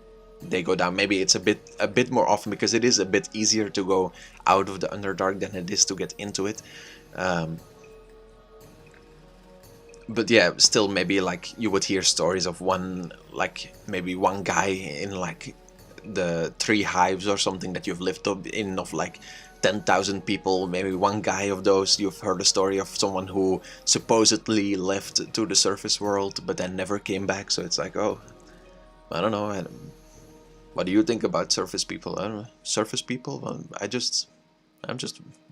they go down. Maybe it's a bit more often because it is a bit easier to go out of the Underdark than it is to get into it. But yeah, still maybe like you would hear stories of maybe one guy in like the 3 hives or something that you've lived up in of like 10,000 people. Maybe one guy of those, you've heard a story of someone who supposedly left to the surface world but then never came back. So it's like, oh, I don't know. What do you think about surface people? I don't know. Surface people? I'm just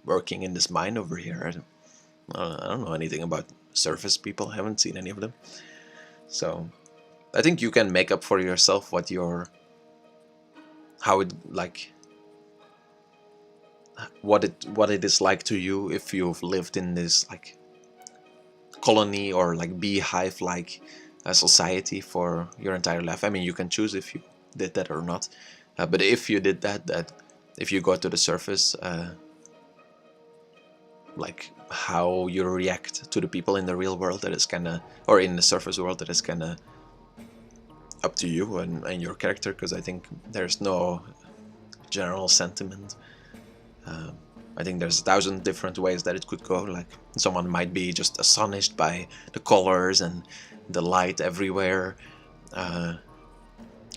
working in this mine over here. I don't know anything about surface people. I haven't seen any of them. So I think you can make up for yourself what it is like to you if you've lived in this like colony or like beehive like society for your entire life. I mean, you can choose if you did that or not, but if you did that if you go to the surface, like how you react to the people in the real world, that is kind of, or in the surface world, that is kind of up to you and your character, because I think there's no general sentiment. I think there's 1,000 different ways that it could go. Like someone might be just astonished by the colors and the light everywhere,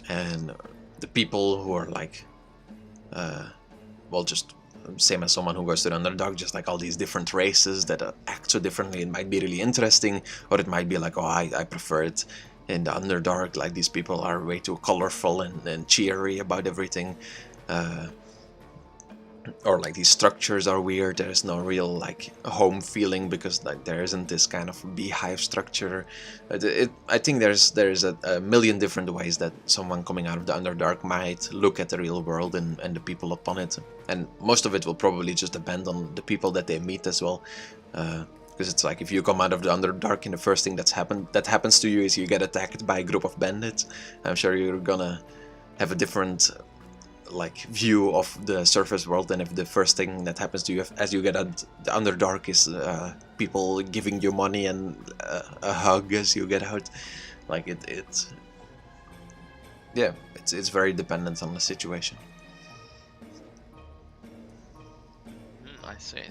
and the people who are like, well, just same as someone who goes to the underdark, just like all these different races that act so differently. It might be really interesting, or it might be like, oh, I prefer it in the underdark. Like these people are way too colorful and cheery about everything. Or like these structures are weird. There's no real like home feeling because like there isn't this kind of beehive structure. I think there's a million different ways that someone coming out of the underdark might look at the real world and the people upon it, and most of it will probably just depend on the people that they meet as well. Because it's like if you come out of the underdark and the first thing that happens to you is you get attacked by a group of bandits, I'm sure you're gonna have a different like view of the surface world than if the first thing that happens to you as you get out the underdark is people giving you money and a hug as you get out. Like it's yeah, it's very dependent on the situation. I see.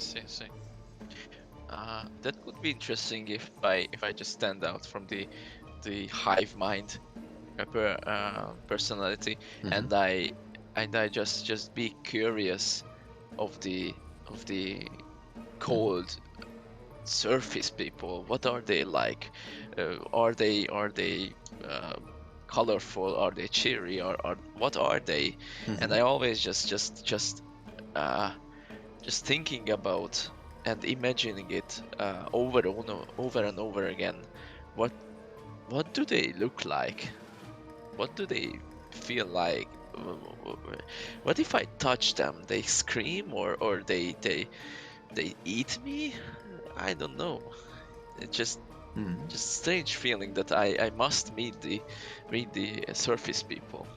That could be interesting if I just stand out from the hive mind personality, and I just be curious of the cold surface people. What are they like? Are they colorful? Are they cheery? Or what are they? And I always just thinking about and imagining it over and over again. What do they look like? What do they feel like? What if I touch them? They scream or they eat me? I don't know. It's just strange feeling that I must meet the surface people.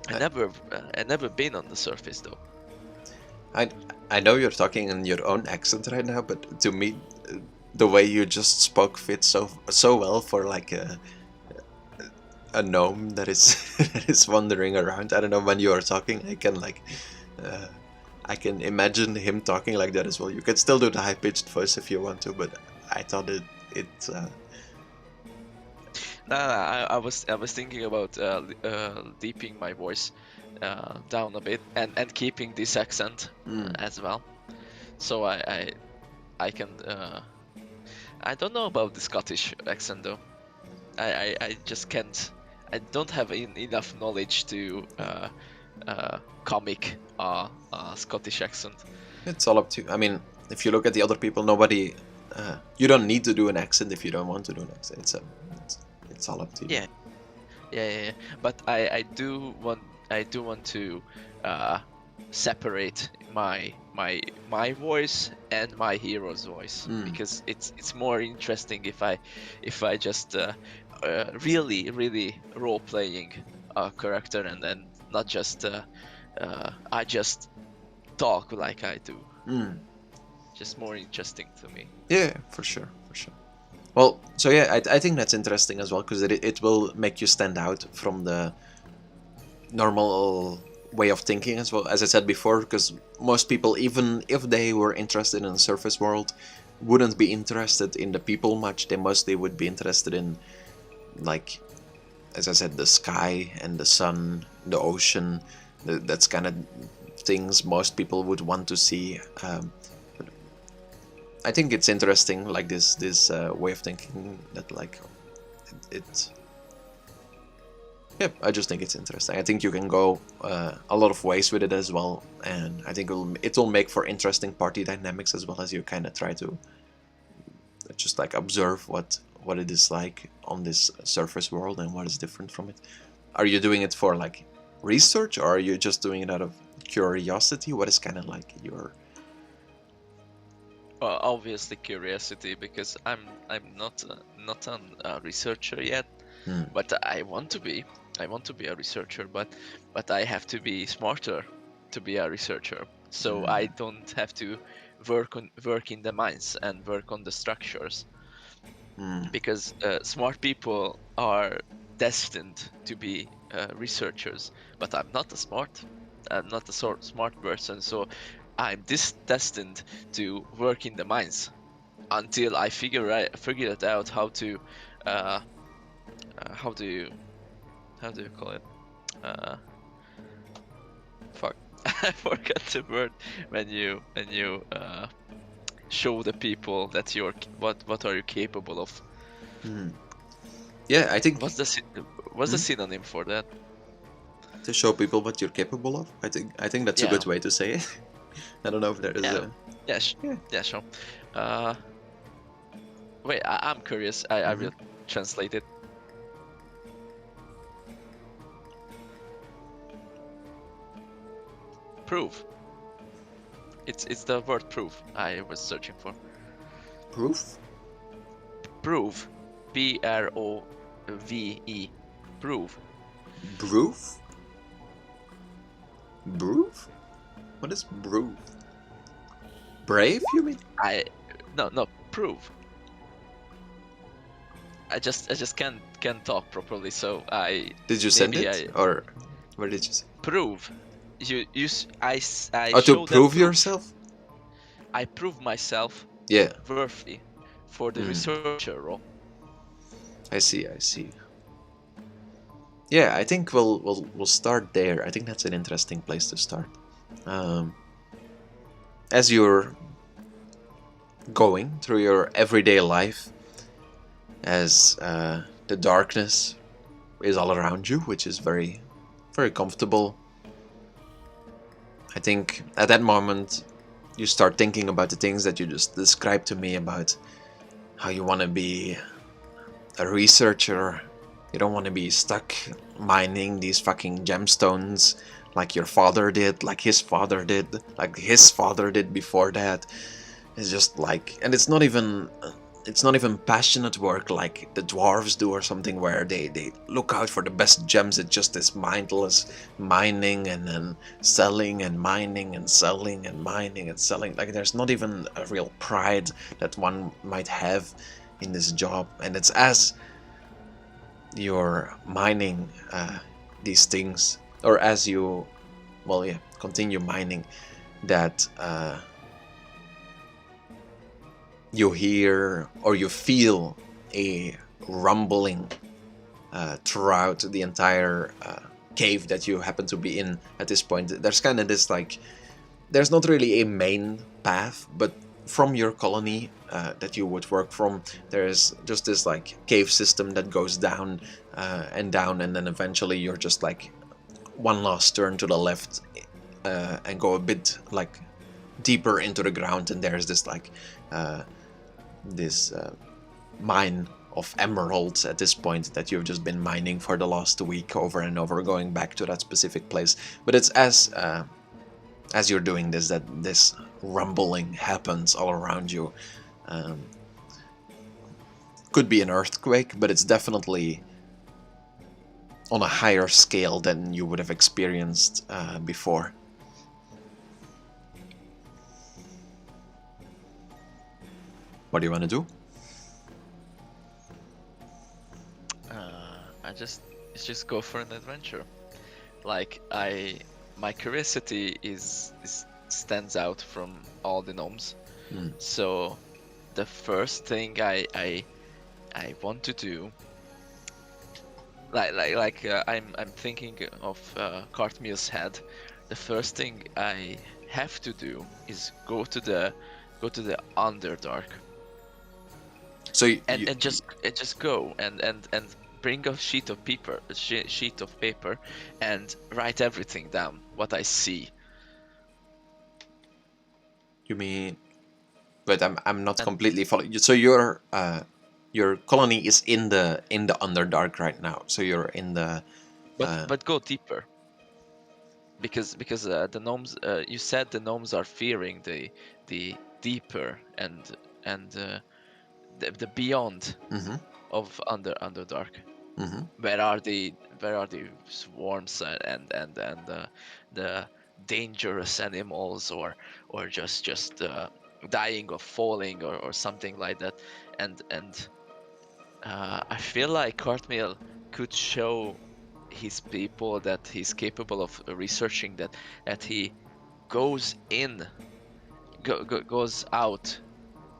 I never been on the surface though. I know you're talking in your own accent right now, but to me, the way you just spoke fits so well for like a gnome that is that is wandering around. I don't know, when you are talking, I can imagine him talking like that as well. You can still do the high pitched voice if you want to, but I thought it. No, I was thinking about deeping my voice down a bit and keeping this accent as well. So I can I don't know about the Scottish accent though. I just can't. I don't have enough knowledge to comic Scottish accent. It's all up to. I mean, if you look at the other people, nobody. You don't need to do an accent if you don't want to do an accent. It's all up to you. Yeah. But I do want to separate my voice and my hero's voice because it's more interesting if I just really role playing a character and then not just I just talk like I do. Just more interesting to me. Yeah, for sure. Well, so yeah, I think that's interesting as well because it will make you stand out from the normal way of thinking as well. As I said before, because most people, even if they were interested in the surface world, wouldn't be interested in the people much. They mostly would be interested in, like, as I said, the sky and the sun, the ocean. That's kind of things most people would want to see. I think it's interesting, like this way of thinking that like it. Yeah, I just think it's interesting. I think you can go a lot of ways with it as well, and I think it will make for interesting party dynamics as well as you kind of try to just like observe what it is like on this surface world and what is different from it. Are you doing it for like research, or are you just doing it out of curiosity? What is kind of like your Well, obviously curiosity, because I'm not a researcher yet, but I want to be. I want to be a researcher, but I have to be smarter to be a researcher. So I don't have to work in the mines and work on the structures, because smart people are destined to be researchers. But I'm not a smart. I'm not a smart person, so I'm destined to work in the mines until I figure it out how to how do you call it? Fuck, I forgot the word when you show the people that what are you capable of. Yeah, I think What's the synonym for that? to show people what you're capable of. I think that's a Yeah, good way to say it. I don't know if there is yeah, a yeah, yeah. yeah, sure. Uh, Wait, I'm curious. I will translate it. Prove. It's the word proof I was searching for. Proof. Prove. Prove. Prove. Proof. Proof. What is proof? Brave? You mean? No prove. I just can't talk properly, so Did you send maybe it I or where did you? prove. I Oh, to show them prove proof. yourself? I prove myself Yeah. worthy for the researcher role. I see. I see. Yeah, I think we'll start there. I think that's an interesting place to start. Um, as you're going through your everyday life, as the darkness is all around you, which is very, very comfortable. I think at that moment you start thinking about the things that you just described to me about how you want to be a researcher. You don't want to be stuck mining these fucking gemstones like your father did, like his father did, like his father did before that. It's just like, and it's not even passionate work like the dwarves do or something where they look out for the best gems. It's just this mindless mining and then selling and mining and selling and mining and selling. Like there's not even a real pride that one might have in this job. And it's as you're mining these things, or as you, well, yeah, continue mining, that you hear or you feel a rumbling throughout the entire cave that you happen to be in at this point. There's kind of this like, there's not really a main path, but from your colony that you would work from, there's just this like cave system that goes down and down, and then eventually you're just like one last turn to the left and go a bit like deeper into the ground, and there's this like this mine of emeralds at this point that you've just been mining for the last week over and over, going back to that specific place. But it's as you're doing this that this rumbling happens all around you. Could be an earthquake, but it's definitely on a higher scale than you would have experienced before. What do you want to do? Let's just go for an adventure. Like my curiosity is stands out from all the gnomes. So the first thing I want to do, I'm thinking of Kharthmil's head. The first thing I have to do is go to the underdark. So and just go and bring a sheet of paper, and write everything down what I see. you mean? But I'm not And completely following you. So your colony is in the underdark right now. So you're in the but go deeper, because the gnomes, you said the gnomes are fearing the deeper and the beyond of underdark. Where are the swarms and the dangerous animals, or just dying or falling or something like that. And I feel like Kharthmil could show his people that he's capable of researching, that he goes in, goes out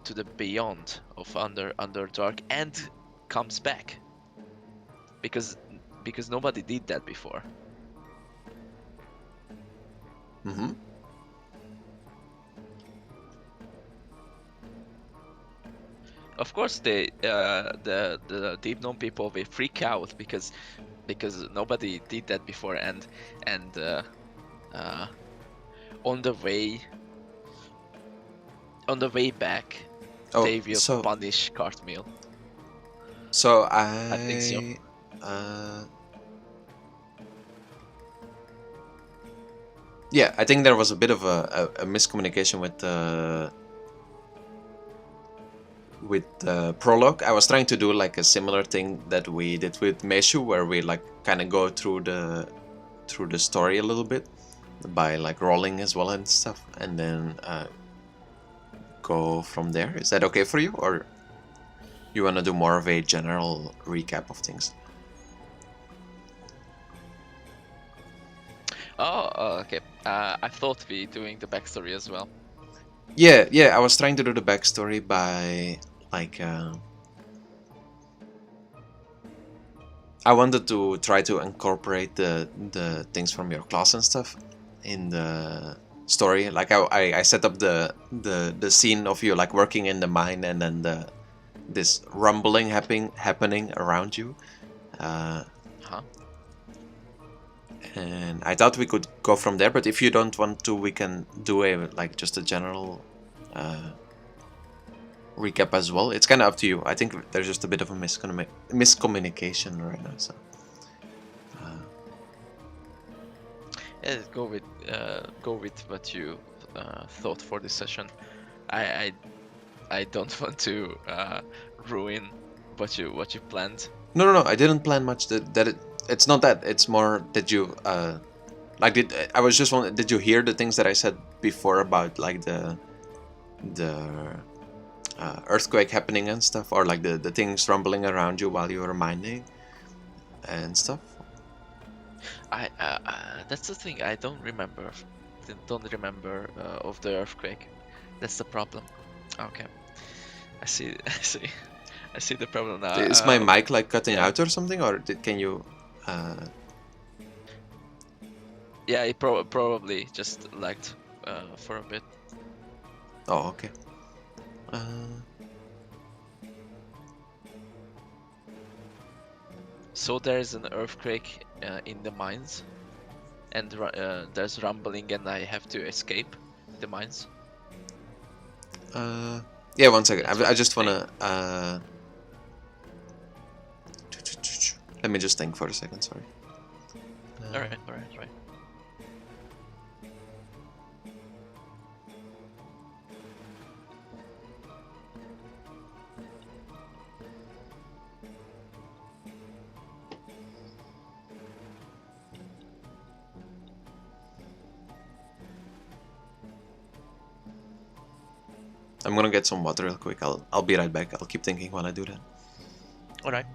to the beyond of underdark and comes back, because nobody did that before. Mm-hmm. Of course, the deep gnome people, they freak out because nobody did that before, and uh, on the way back, Oh, they will so punish Kharthmil. so I think so. Yeah, I think there was a bit of a miscommunication with Prologue. I was trying to do like a similar thing that we did with Meshu, where we like kind of go through the story a little bit by like rolling as well and stuff, and then go from there. Is that okay for you, or you want to do more of a general recap of things? Oh, okay. I thought we doing the backstory as well. Yeah. I was trying to do the backstory by like. I wanted to try to incorporate the things from your class and stuff in the story. Like I set up the scene of you like working in the mine, and then this rumbling happening around you. Huh? And I thought we could go from there, but if you don't want to, we can do a like just a general recap as well. It's kind of up to you. I think there's just a bit of a miscommunication right now. So Yeah, go with what you thought for this session. I don't want to ruin what you planned. no. I didn't plan much. It's not that. It's more that you like did. I was just wondering, did you hear the things that I said before about like the earthquake happening and stuff, or like the things rumbling around you while you were mining and stuff? I that's the thing. I don't remember. Don't remember of the earthquake. That's the problem. Okay, I see. I see the problem now. Is my mic like cutting Yeah. out or something, or can you? Yeah, it probably just lagged for a bit. Oh, okay. Uh, So there's an earthquake in the mines, and there's rumbling, and I have to escape the mines. yeah, one second. That's what I you're just saying. wanna. Let me just think for a second. Sorry. All right. I'm gonna get some water real quick. I'll be right back. I'll keep thinking while I do that. All right.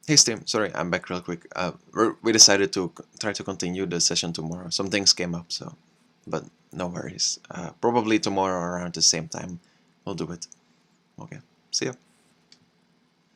Hey, Steam. Sorry, I'm back real quick. We decided to try to continue the session tomorrow. Some things came up, so, but no worries. Probably tomorrow around the same time, we'll do it. Okay. See ya.